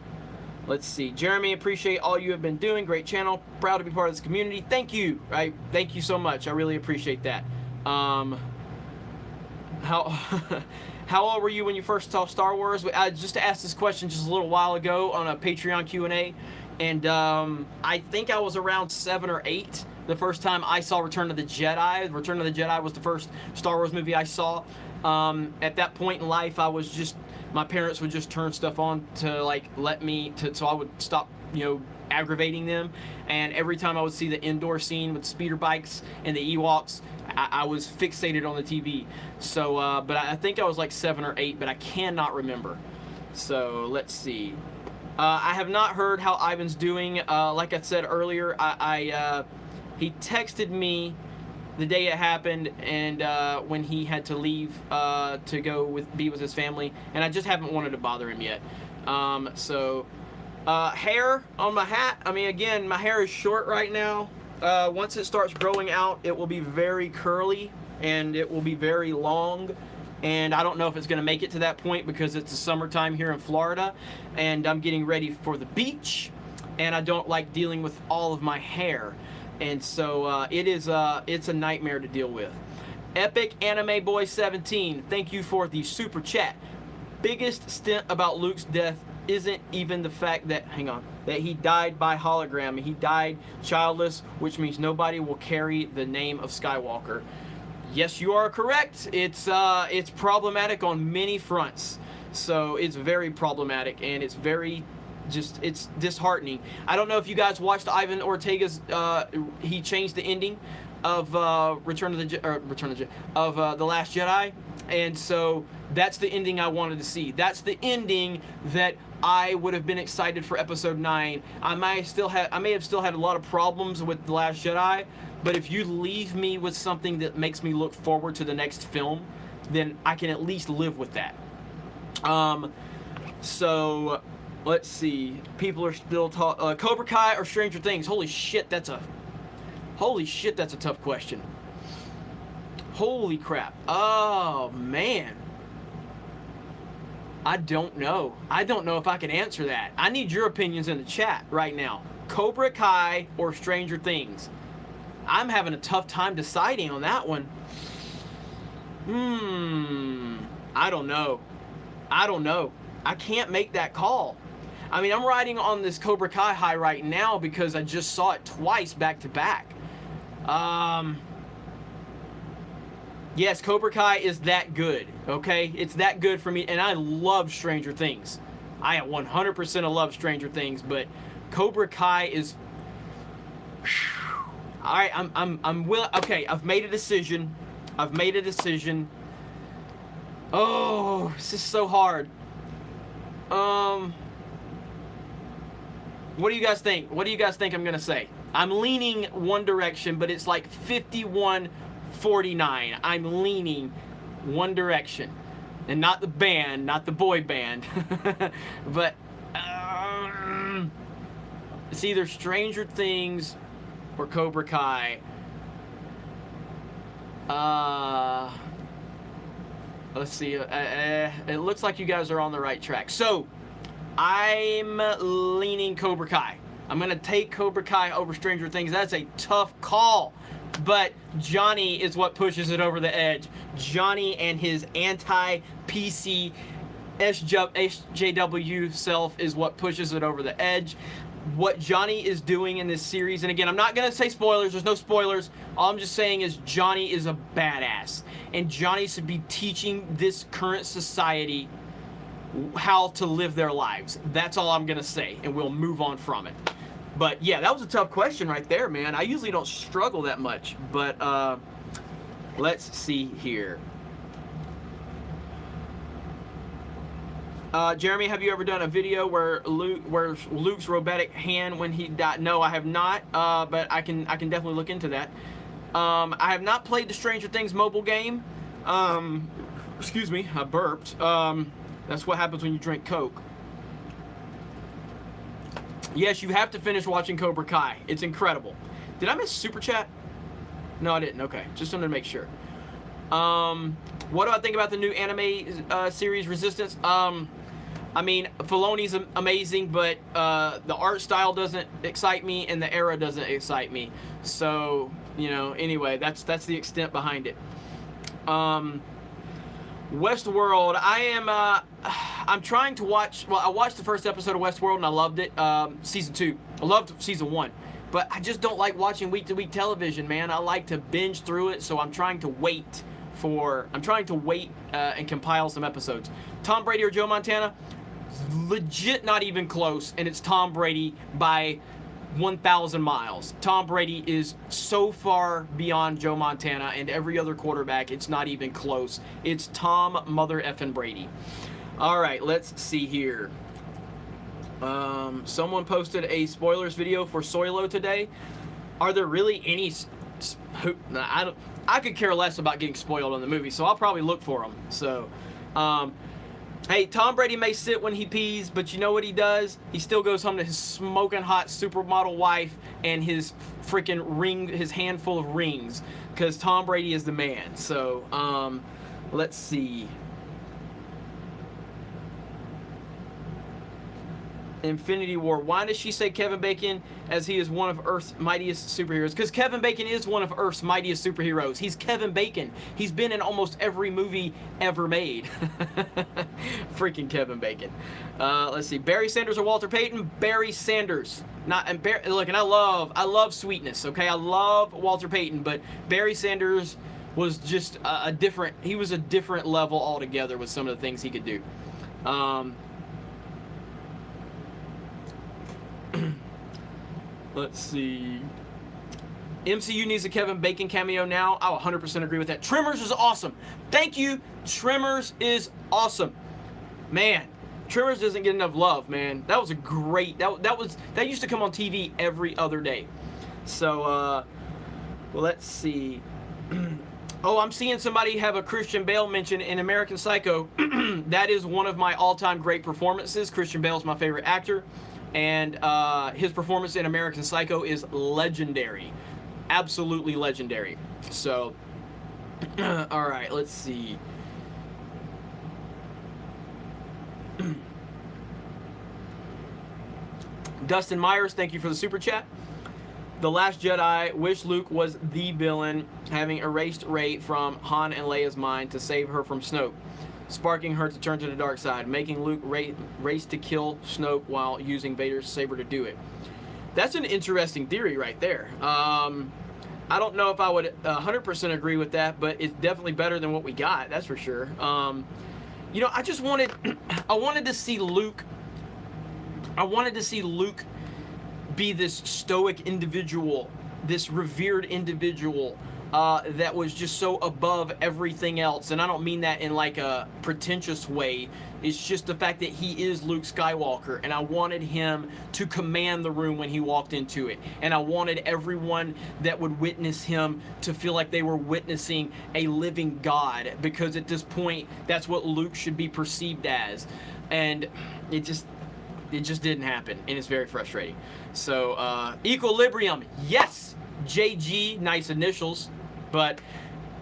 let's see. Jeremy, appreciate all you have been doing. Great channel. Proud to be part of this community. Thank you. Right? Thank you so much. I really appreciate that. How old were you when you first saw Star Wars? I just asked this question just a little while ago on a Patreon Q&A, and I think I was around 7 or 8. the first time I saw Return of the Jedi. Return of the Jedi was the first Star Wars movie I saw. At that point in life, I was just, my parents would just turn stuff on to like let me, so I would stop, aggravating them. And every time I would see the indoor scene with speeder bikes and the Ewoks, I was fixated on the TV. So, but I think I was like 7 or 8, but I cannot remember. So let's see. I have not heard how Ivan's doing. Like I said earlier, he texted me the day it happened, and when he had to leave to go be with his family, and I just haven't wanted to bother him yet. Hair on my hat. I mean, again, my hair is short right now. Once it starts growing out, it will be very curly and it will be very long. And I don't know if it's going to make it to that point because it's the summertime here in Florida, and I'm getting ready for the beach, and I don't like dealing with all of my hair. And so it's a nightmare to deal with. Epic Anime Boy 17, thank you for the super chat. Biggest stint about Luke's death isn't even the fact that, that he died by hologram. He died childless, which means nobody will carry the name of Skywalker. Yes, you are correct. It's problematic on many fronts. So it's very problematic, and it's very it's disheartening. I don't know if you guys watched Ivan Ortega's. He changed the ending of The Last Jedi, and so that's the ending I wanted to see. That's the ending that I would have been excited for Episode 9. I may have still had a lot of problems with The Last Jedi, but if you leave me with something that makes me look forward to the next film, then I can at least live with that. So let's see. People are still talking. Cobra Kai or Stranger Things? Holy shit, that's a tough question. Holy crap. Oh man. I don't know. I don't know if I can answer that. I need your opinions in the chat right now. Cobra Kai or Stranger Things? I'm having a tough time deciding on that one. I don't know. I can't make that call. I mean, I'm riding on this Cobra Kai high right now because I just saw it twice back to back. Yes, Cobra Kai is that good, okay? It's that good for me, and I love Stranger Things. I 100% love Stranger Things, but Cobra Kai is... All right, okay, I've made a decision. Oh, this is so hard. What do you guys think? What do you guys think I'm gonna say? I'm leaning one direction, but it's like 51-49. I'm leaning one direction, and not the band, not the boy band, but it's either Stranger Things or Cobra Kai. Let's see. It looks like you guys are on the right track. So I'm leaning Cobra Kai. I'm gonna take Cobra Kai over Stranger Things. That's a tough call, but Johnny is what pushes it over the edge. Johnny and his anti-PC SJW self is what pushes it over the edge. What Johnny is doing in this series, and again, I'm not gonna say spoilers. There's no spoilers. All I'm just saying is Johnny is a badass, and Johnny should be teaching this current society how to live their lives. That's all I'm gonna say, and we'll move on from it. But yeah, that was a tough question right there, man. I usually don't struggle that much, but let's see here. Jeremy, have you ever done a video where Luke's robotic hand when he died? No, I have not, but I can definitely look into that. I have not played the Stranger Things mobile game. Excuse me, I burped. That's what happens when you drink Coke. Yes, you have to finish watching Cobra Kai. It's incredible. Did I miss Super Chat? No, I didn't. Okay, just wanted to make sure. What do I think about the new anime series Resistance? I mean, Filoni's amazing, but the art style doesn't excite me, and the era doesn't excite me. So, anyway, that's the extent behind it. Westworld, I'm trying to watch, well, I watched the first episode of Westworld and I loved it. Season 2. I loved Season 1. but I just don't like watching week-to-week television, man. I like to binge through it, so I'm trying to wait and compile some episodes. Tom Brady or Joe Montana? Legit not even close, and it's Tom Brady by 1,000 miles. Tom Brady is so far beyond Joe Montana and every other quarterback, it's not even close. It's Tom mother effing Brady. All right, let's see here. Someone posted a spoilers video for Solo today. Are there really any? I could care less about getting spoiled on the movie, so I'll probably look for them. So, hey, Tom Brady may sit when he pees, but you know what he does? He still goes home to his smoking hot supermodel wife and his freaking ring, his handful of rings, because Tom Brady is the man. So, let's see. Infinity War. Why does she say Kevin Bacon as he is one of Earth's mightiest superheroes? Because Kevin Bacon is one of Earth's mightiest superheroes. He's Kevin Bacon. He's been in almost every movie ever made. Freaking Kevin Bacon. Let's see. Barry Sanders or Walter Payton? Barry Sanders. Look, and I love sweetness. Okay, I love Walter Payton, but Barry Sanders was just he was a different level altogether with some of the things he could do. Let's see. MCU needs a Kevin Bacon cameo now. I'll 100% agree with that. Tremors is awesome. Thank you. Tremors is awesome. Man, Tremors doesn't get enough love, man. That was a great, that used to come on TV every other day. So, well, let's see. Oh, I'm seeing somebody have a Christian Bale mention in American Psycho. That is one of my all-time great performances. Christian Bale is my favorite actor. And his performance in American Psycho is legendary. Absolutely legendary. So, all right, let's see. Dustin Myers, thank you for the super chat. The Last Jedi, wish Luke was the villain, having erased Rey from Han and Leia's mind to save her from Snoke, sparking her to turn to the dark side, making Luke race to kill Snoke while using Vader's saber to do it. That's an interesting theory right there. I don't know if I would 100% agree with that, but it's definitely better than what we got, that's for sure. You know, I wanted to see Luke be this stoic individual, this revered individual, that was just so above everything else. And I don't mean that in like a pretentious way. It's just the fact that he is Luke Skywalker, and I wanted him to command the room when he walked into it. And I wanted everyone that would witness him to feel like they were witnessing a living God, because at this point, that's what Luke should be perceived as. And it just didn't happen, and it's very frustrating. So, Equilibrium, yes! JG, nice initials. But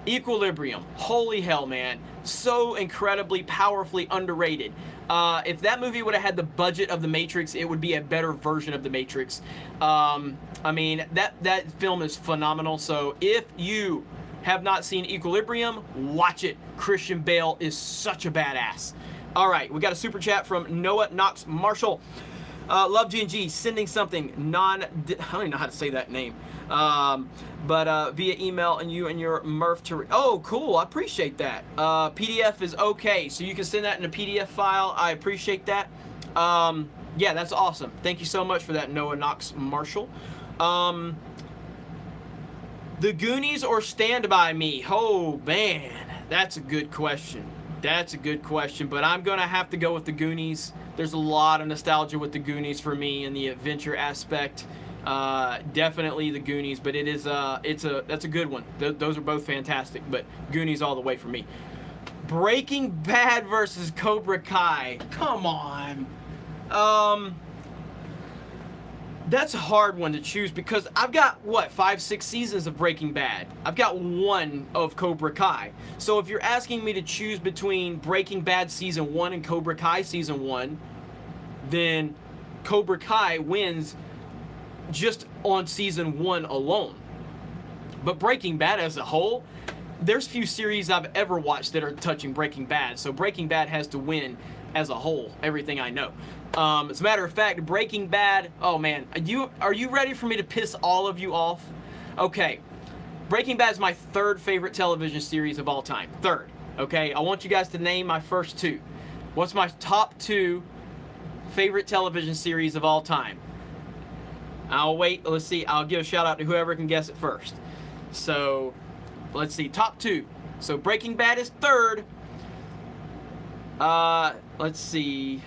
Equilibrium, holy hell, man. So incredibly, powerfully underrated. If that movie would have had the budget of The Matrix, it would be a better version of The Matrix. I mean, that film is phenomenal. So if you have not seen Equilibrium, watch it. Christian Bale is such a badass. All right, we got a super chat from Noah Knox Marshall. Love G&G, sending something I don't even know how to say that name. But via email, and you and your Murph to... Oh, cool, I appreciate that. PDF is okay, so you can send that in a PDF file. I appreciate that. Yeah, that's awesome. Thank you so much for that, Noah Knox Marshall. The Goonies or Stand By Me? Oh, man, that's a good question. That's a good question, but I'm going to have to go with the Goonies. There's a lot of nostalgia with the Goonies for me in the adventure aspect. Definitely the Goonies, but that's a good one. Those are both fantastic, but Goonies all the way for me. Breaking Bad versus Cobra Kai. Come on. That's a hard one to choose because I've got, 5-6 seasons of Breaking Bad. I've got one of Cobra Kai. So if you're asking me to choose between Breaking Bad Season 1 and Cobra Kai Season 1, then Cobra Kai wins just on Season 1 alone. But Breaking Bad as a whole, there's few series I've ever watched that are touching Breaking Bad. So Breaking Bad has to win as a whole, everything I know. As a matter of fact, Breaking Bad. Oh man, are you ready for me to piss all of you off? Okay, Breaking Bad is my third favorite television series of all time. Third. Okay, I want you guys to name my first two. What's my top two favorite television series of all time? I'll wait. Let's see. I'll give a shout out to whoever can guess it first. So, let's see. Top two. So Breaking Bad is third. Let's see.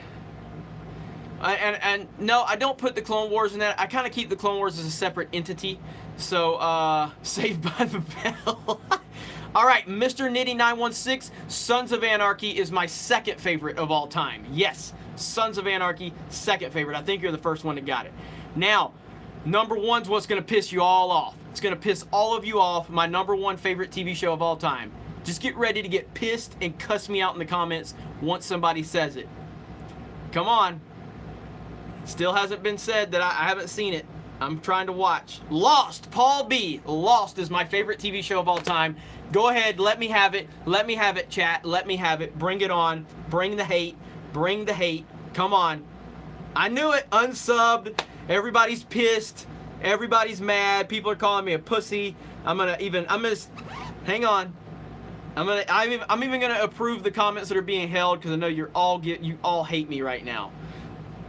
And no, I don't put the Clone Wars in that. I kind of keep the Clone Wars as a separate entity. So, Saved by the Bell. All right, Mr. Nitty 916, Sons of Anarchy is my second favorite of all time. Yes, Sons of Anarchy, second favorite. I think you're the first one that got it. Now, number one's what's going to piss you all off. It's going to piss all of you off. My number one favorite TV show of all time. Just get ready to get pissed and cuss me out in the comments once somebody says it. Come on. Still hasn't been said that I haven't seen it. I'm trying to watch. Lost, Paul B. Lost is my favorite TV show of all time. Go ahead, let me have it. Let me have it, chat. Let me have it. Bring it on. Bring the hate. Bring the hate. Come on. I knew it. Unsubbed. Everybody's pissed. Everybody's mad. People are calling me a pussy. I'm gonna hang on. I'm even gonna approve the comments that are being held because I know you all hate me right now.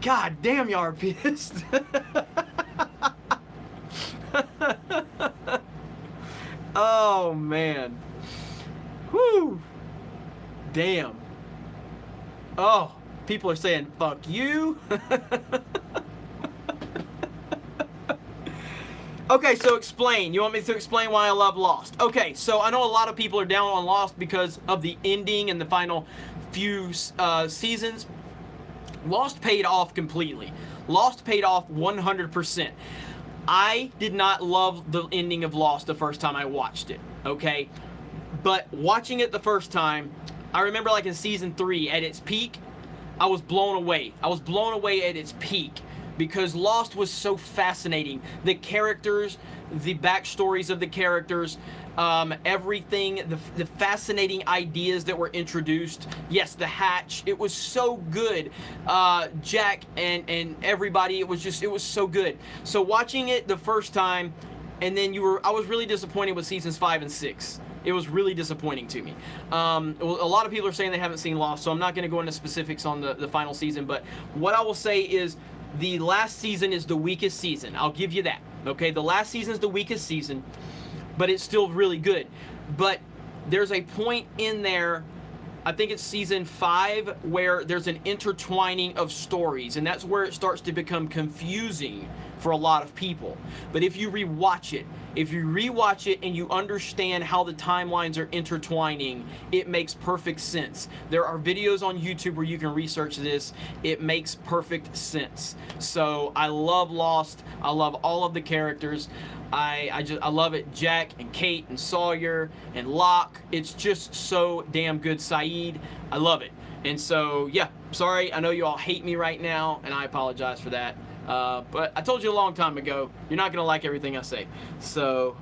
God damn, y'all are pissed. Oh man. Whew. Damn. Oh, people are saying fuck you. Okay, so explain. You want me to explain why I love Lost? Okay, so I know a lot of people are down on Lost because of the ending and the final few seasons. Lost paid off completely. Lost paid off 100%. I did not love the ending of Lost the first time I watched it, okay? But watching it the first time, I remember like in season 3 at its peak, I was blown away. I was blown away at its peak because Lost was so fascinating. The characters, the backstories of the characters, everything, the fascinating ideas that were introduced. Yes, the hatch, it was so good. Jack and everybody, it was so good. So watching it the first time, and then I was really disappointed with seasons 5 and 6. It was really disappointing to me. A lot of people are saying they haven't seen Lost, so I'm not going to go into specifics on the final season, but what I will say is the last season is the weakest season. I'll give you that. Okay, the last season is the weakest season, but it's still really good. But there's a point in there, I think it's season 5, where there's an intertwining of stories, and that's where it starts to become confusing for a lot of people. But if you rewatch it and you understand how the timelines are intertwining, it makes perfect sense. There are videos on YouTube where you can research this. It makes perfect sense. So I love Lost. I love all of the characters. I love it. Jack and Kate and Sawyer and Locke. It's just so damn good. Saeed, I love it. And so yeah, sorry, I know you all hate me right now, and I apologize for that. But I told you a long time ago, you're not going to like everything I say. So,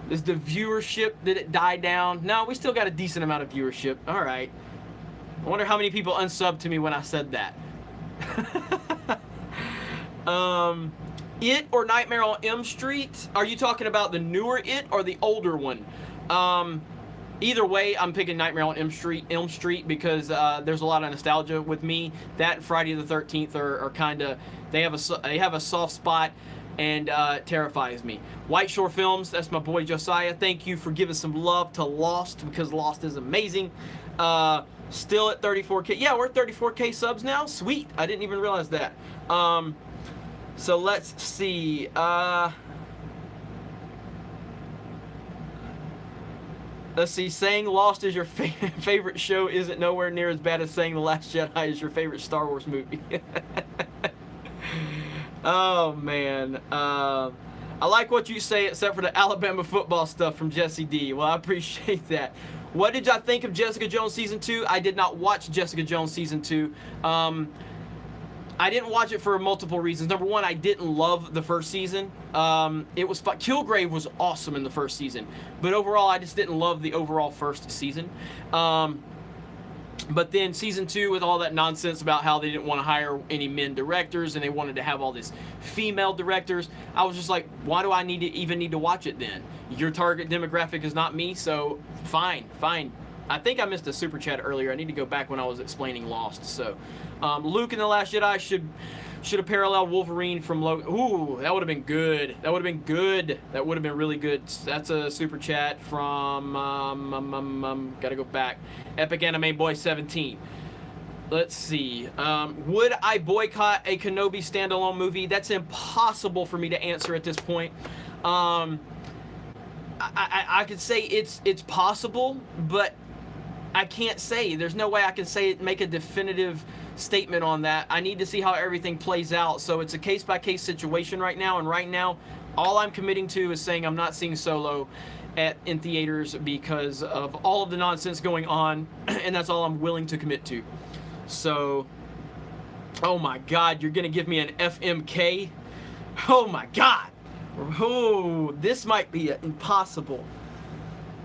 is the viewership, did it die down? No, we still got a decent amount of viewership. All right. I wonder how many people unsubbed to me when I said that. It or Nightmare on Elm Street? Are you talking about the newer It or the older one? Either way, I'm picking Nightmare on Elm Street because there's a lot of nostalgia with me. That and Friday the 13th are kind of, they have a soft spot, and terrifies me. White Shore Films, that's my boy Josiah. Thank you for giving some love to Lost because Lost is amazing. Still at 34K. Yeah, we're at 34K subs now. Sweet. I didn't even realize that. So let's see. Let's see, saying Lost is your favorite show isn't nowhere near as bad as saying The Last Jedi is your favorite Star Wars movie. Oh, man. I like what you say, except for the Alabama football stuff from Jesse D. Well, I appreciate that. What did y'all think of Jessica Jones Season 2? I did not watch Jessica Jones Season 2. I didn't watch it for multiple reasons. Number one, I didn't love the first season. It was Kilgrave was awesome in the first season, but overall, I just didn't love the overall first season. But then season 2, with all that nonsense about how they didn't want to hire any men directors and they wanted to have all this female directors, I was just like, why do I even need to watch it then? Your target demographic is not me, so fine. I think I missed a super chat earlier. I need to go back when I was explaining Lost. So, Luke in The Last Jedi should have paralleled Wolverine from Logan. Ooh, that would have been good. That would have been really good. That's a super chat from, gotta go back. Epic Anime Boy 17. Let's see. Would I boycott a Kenobi standalone movie? That's impossible for me to answer at this point. I could say it's possible, but I can't say. There's no way I can make a definitive statement on that. I need to see how everything plays out. So it's a case-by-case situation right now, and right now all I'm committing to is saying I'm not seeing Solo in theaters because of all of the nonsense going on, and that's all I'm willing to commit to. So, oh my God, you're gonna give me an FMK? Oh my God. Oh, this might be impossible.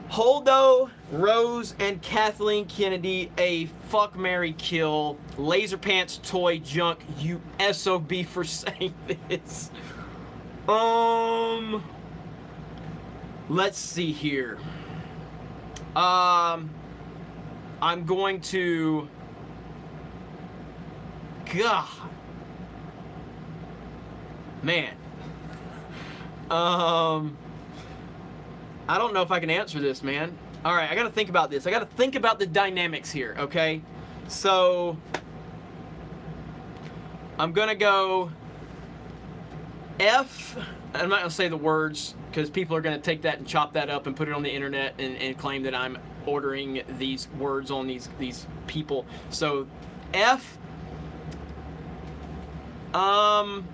Holdo, Rose, and Kathleen Kennedy, a fuck, marry, kill. Laser Pants Toy Junk, you SOB for saying this. Let's see here. I'm going to... God. Man. I don't know if I can answer this, man. Alright, I gotta think about this. I gotta think about the dynamics here, okay? So, I'm gonna go F. I'm not gonna say the words because people are gonna take that and chop that up and put it on the internet and claim that I'm ordering these words on these people. So, F. Oh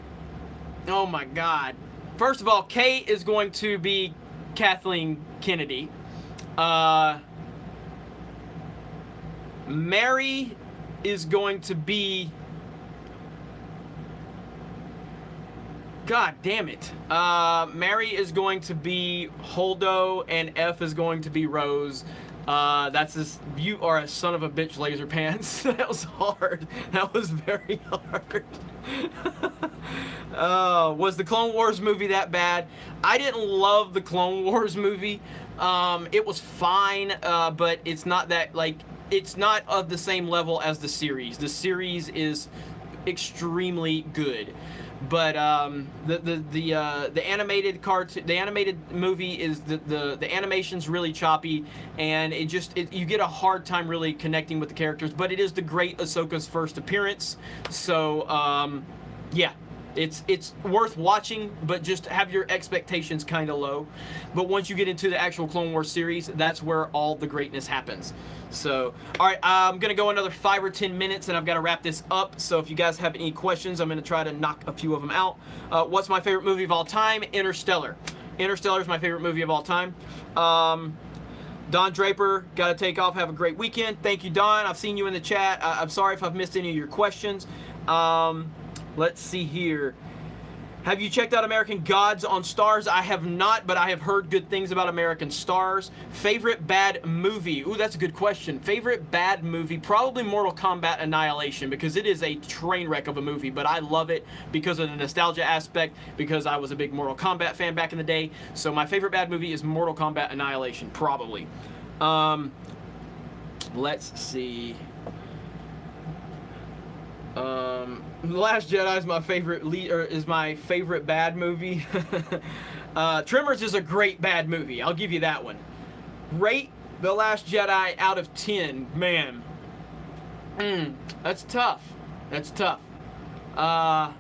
my God. First of all, K is going to be Kathleen Kennedy. Mary is going to be... God damn it. Mary is going to be Holdo, and F is going to be Rose. That's this. You are a son of a bitch, Laser Pants. That was hard. That was very hard. Was the Clone Wars movie that bad? I didn't love the Clone Wars movie. It was fine, but it's not that, like, it's not of the same level as the series. The series is extremely good. But the animated cartoon, the animated movie is the animation's really choppy, and you get a hard time really connecting with the characters. But it is the great Ahsoka's first appearance, so yeah, it's worth watching, but just have your expectations kind of low. But once you get into the actual Clone Wars series, that's where all the greatness happens. So, alright, I'm going to go another 5 or 10 minutes, and I've got to wrap this up. So if you guys have any questions, I'm going to try to knock a few of them out. What's my favorite movie of all time? Interstellar. Interstellar is my favorite movie of all time. Don Draper, got to take off. Have a great weekend. Thank you, Don. I've seen you in the chat. I'm sorry if I've missed any of your questions. Let's see here. Have you checked out American Gods on Starz? I have not, but I have heard good things about American Stars. Favorite bad movie? Ooh, that's a good question. Favorite bad movie? Probably Mortal Kombat Annihilation, because it is a train wreck of a movie, but I love it because of the nostalgia aspect, because I was a big Mortal Kombat fan back in the day. So my favorite bad movie is Mortal Kombat Annihilation, probably. Let's see. The Last Jedi is my favorite is my favorite bad movie. Tremors is a great bad movie. I'll give you that one. Rate The Last Jedi out of 10. Man. That's tough. That's tough. I'm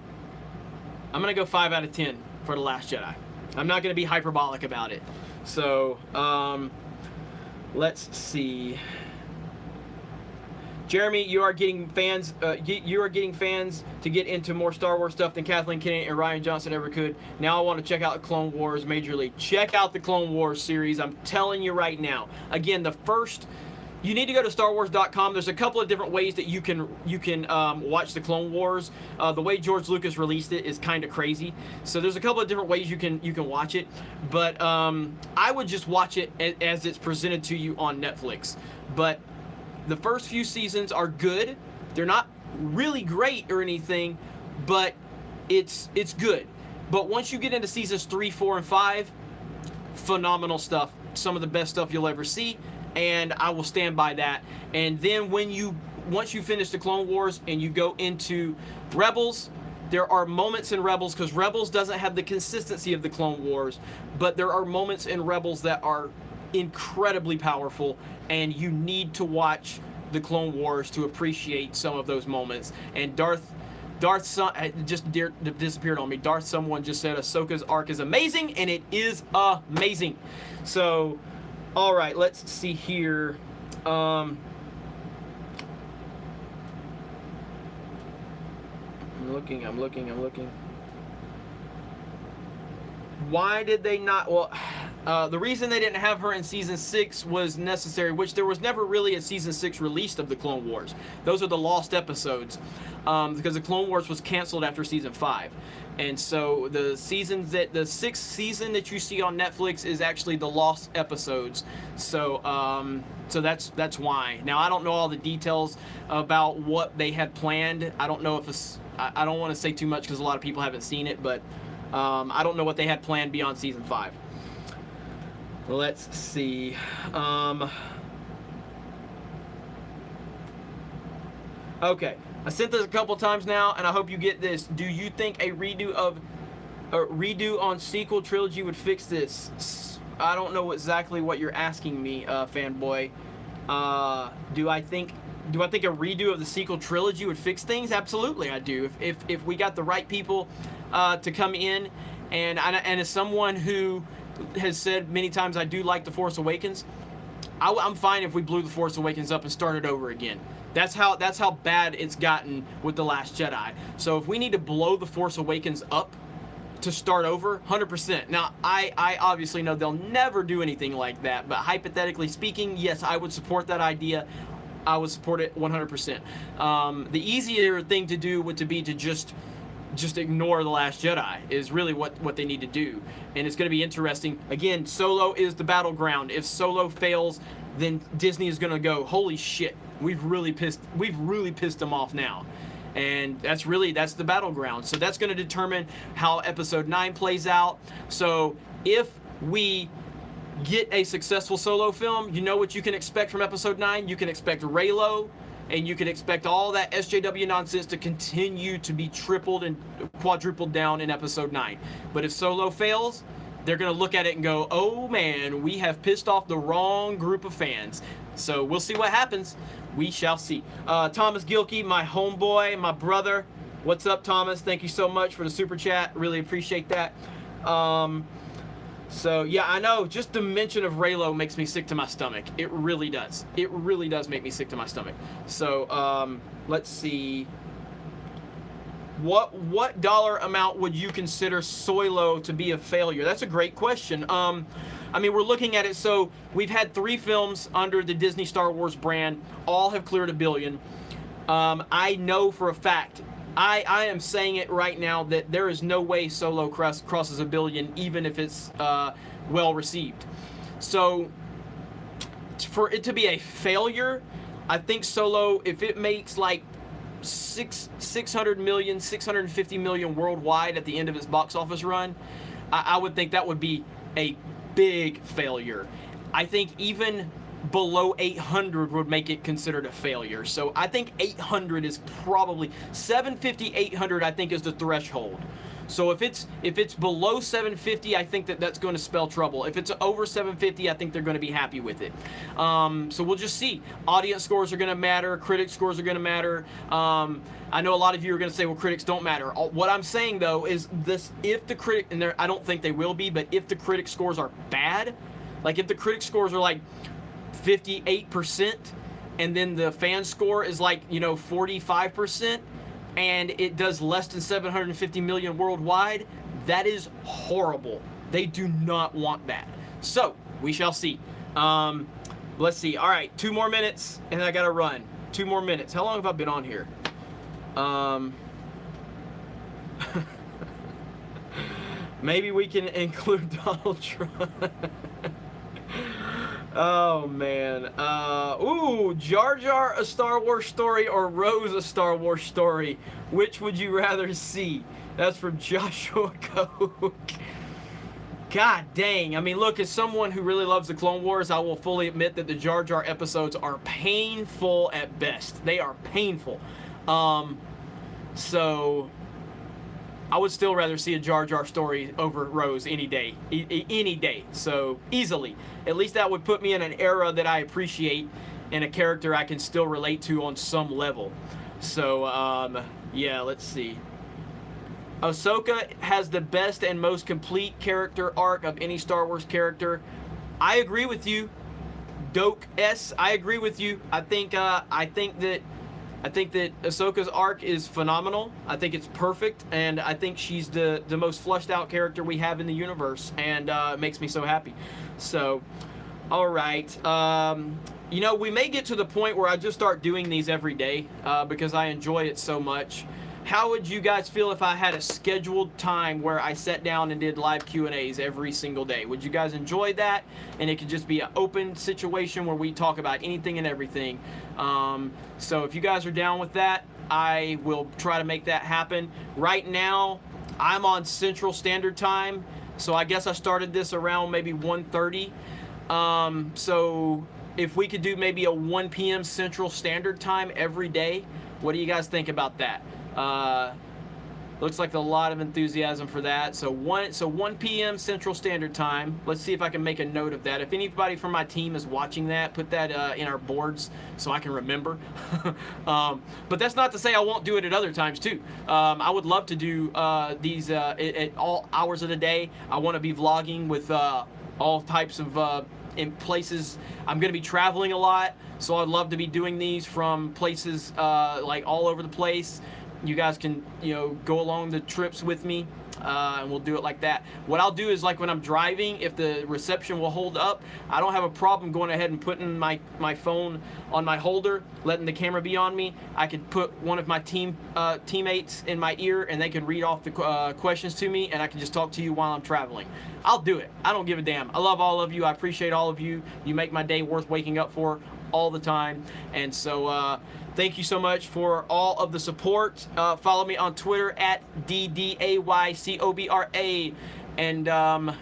gonna go 5 out of 10 for The Last Jedi. I'm not gonna be hyperbolic about it. So, let's see. Jeremy, you are getting fans. You are getting fans to get into more Star Wars stuff than Kathleen Kennedy and Rian Johnson ever could. Now I want to check out Clone Wars Major League. Check out the Clone Wars series. I'm telling you right now. Again, you need to go to StarWars.com. There's a couple of different ways that you can watch the Clone Wars. The way George Lucas released it is kind of crazy. So there's a couple of different ways you can watch it. But I would just watch it as it's presented to you on Netflix. But the first few seasons are good. They're not really great or anything, but it's good. But once you get into seasons 3, 4, and 5, phenomenal stuff. Some of the best stuff you'll ever see, and I will stand by that. And then once you finish the Clone Wars and you go into Rebels, there are moments in Rebels, because Rebels doesn't have the consistency of the Clone Wars, but there are moments in Rebels that are incredibly powerful, and you need to watch the Clone Wars to appreciate some of those moments. And Darth just disappeared on me. Darth someone just said Ahsoka's arc is amazing, and it is amazing. So, all right, let's see here. I'm looking. Why did they not? Well, the reason they didn't have her in season 6 was necessary, which there was never really a season 6 released of the Clone Wars. Those are the lost episodes, because the Clone Wars was canceled after season 5. And so the 6th season that you see on Netflix is actually the lost episodes. So that's why. Now, I don't know all the details about what they had planned. I don't know if I don't want to say too much because a lot of people haven't seen it, but I don't know what they had planned beyond season 5. Let's see. Okay, I sent this a couple times now, and I hope you get this. Do you think a redo on sequel trilogy would fix this? I don't know exactly what you're asking me, fanboy. Do I think a redo of the sequel trilogy would fix things? Absolutely, I do. If we got the right people to come in, and as someone who has said many times I do like The Force Awakens, I'm fine if we blew The Force Awakens up and started over again. That's how bad it's gotten with The Last Jedi. So if we need to blow The Force Awakens up to start over, 100%. Now, I obviously know they'll never do anything like that, but hypothetically speaking, yes, I would support that idea. I would support it 100%. The easier thing to do would be to just ignore The Last Jedi is really what they need to do. And it's going to be interesting. Again, Solo is the battleground. If Solo fails, then Disney is going to go, holy shit, we've really pissed them off now. And that's the battleground. So that's going to determine how Episode 9 plays out. So if we get a successful Solo film, you know what you can expect from Episode 9? You can expect Reylo, and you can expect all that SJW nonsense to continue to be tripled and quadrupled down in Episode 9. But if Solo fails, they're going to look at it and go, oh man, we have pissed off the wrong group of fans. So we'll see what happens. We shall see. Thomas Gilkey, my homeboy, my brother. What's up, Thomas? Thank you so much for the super chat. Really appreciate that. So, yeah, I know. Just the mention of Reylo makes me sick to my stomach. It really does. It really does make me sick to my stomach. So, let's see. What dollar amount would you consider Solo to be a failure? That's a great question. I mean, we're looking at it. So, we've had 3 films under the Disney Star Wars brand. All have cleared $1 billion. I know for a fact, I am saying it right now, that there is no way Solo crosses $1 billion, even if it's well received. So for it to be a failure, I think Solo, if it makes like 600 million, 650 million worldwide at the end of its box office run, I would think that would be a big failure. I think even below 800 would make it considered a failure. So I think 800 is probably 750, 800 I think is the threshold. So if it's below 750, I think that's going to spell trouble. If it's over 750, I think they're going to be happy with it. So we'll just see. Audience scores are going to matter. Critic scores are going to matter. I know a lot of you are going to say, well, critics don't matter. What I'm saying, though, is this: if the critic, and I don't think they will be, but if the critic scores are bad, like if the critic scores are like 58%, and then the fan score is like, 45%, and it does less than 750 million worldwide, that is horrible. They do not want that. So we shall see. Let's see. All right, 2 more minutes, and I gotta run. 2 more minutes. How long have I been on here? Maybe we can include Donald Trump. Oh man. Jar Jar a Star Wars story or Rose a Star Wars story? Which would you rather see? That's from Joshua Coke. God dang. I mean, look, as someone who really loves the Clone Wars, I will fully admit that the Jar Jar episodes are painful at best. They are painful. So I would still rather see a Jar Jar story over Rose any day. Any day. So, easily. At least that would put me in an era that I appreciate and a character I can still relate to on some level. So, yeah, let's see. Ahsoka has the best and most complete character arc of any Star Wars character. I agree with you. Doke S, I agree with you. I think that Ahsoka's arc is phenomenal. I think it's perfect, and I think she's the most fleshed out character we have in the universe, and it makes me so happy. So, all right. You know, we may get to the point where I just start doing these every day because I enjoy it so much. How would you guys feel if I had a scheduled time where I sat down and did live Q&As every single day? Would you guys enjoy that? And it could just be an open situation where we talk about anything and everything. So if you guys are down with that, I will try to make that happen. Right now, I'm on Central Standard Time, so I guess I started this around maybe 1:30. So if we could do maybe a 1 p.m. Central Standard Time every day, what do you guys think about that? Looks like a lot of enthusiasm for that. So 1 p.m. Central Standard Time. Let's see if I can make a note of that. If anybody from my team is watching that, put that in our boards so I can remember. But that's not to say I won't do it at other times too. I would love to do these at all hours of the day. I want to be vlogging with all types of in places. I'm going to be traveling a lot, so I'd love to be doing these from places like all over the place. You guys can, you know, go along the trips with me, and we'll do it like that. What I'll do is, like, when I'm driving, if the reception will hold up, I don't have a problem going ahead and putting my phone on my holder, letting the camera be on me. I could put one of my teammates in my ear, and they can read off the questions to me, and I can just talk to you while I'm traveling. I'll do it. I don't give a damn. I love all of you. I appreciate all of you. You make my day worth waking up for all the time. And so thank you so much for all of the support. Follow me on Twitter at DDAYCOBRA. And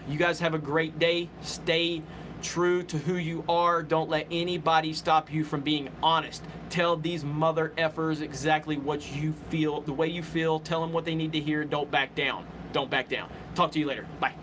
you guys have a great day. Stay true to who you are. Don't let anybody stop you from being honest. Tell these mother effers exactly what you feel, the way you feel. Tell them what they need to hear. Don't back down. Don't back down. Talk to you later. Bye.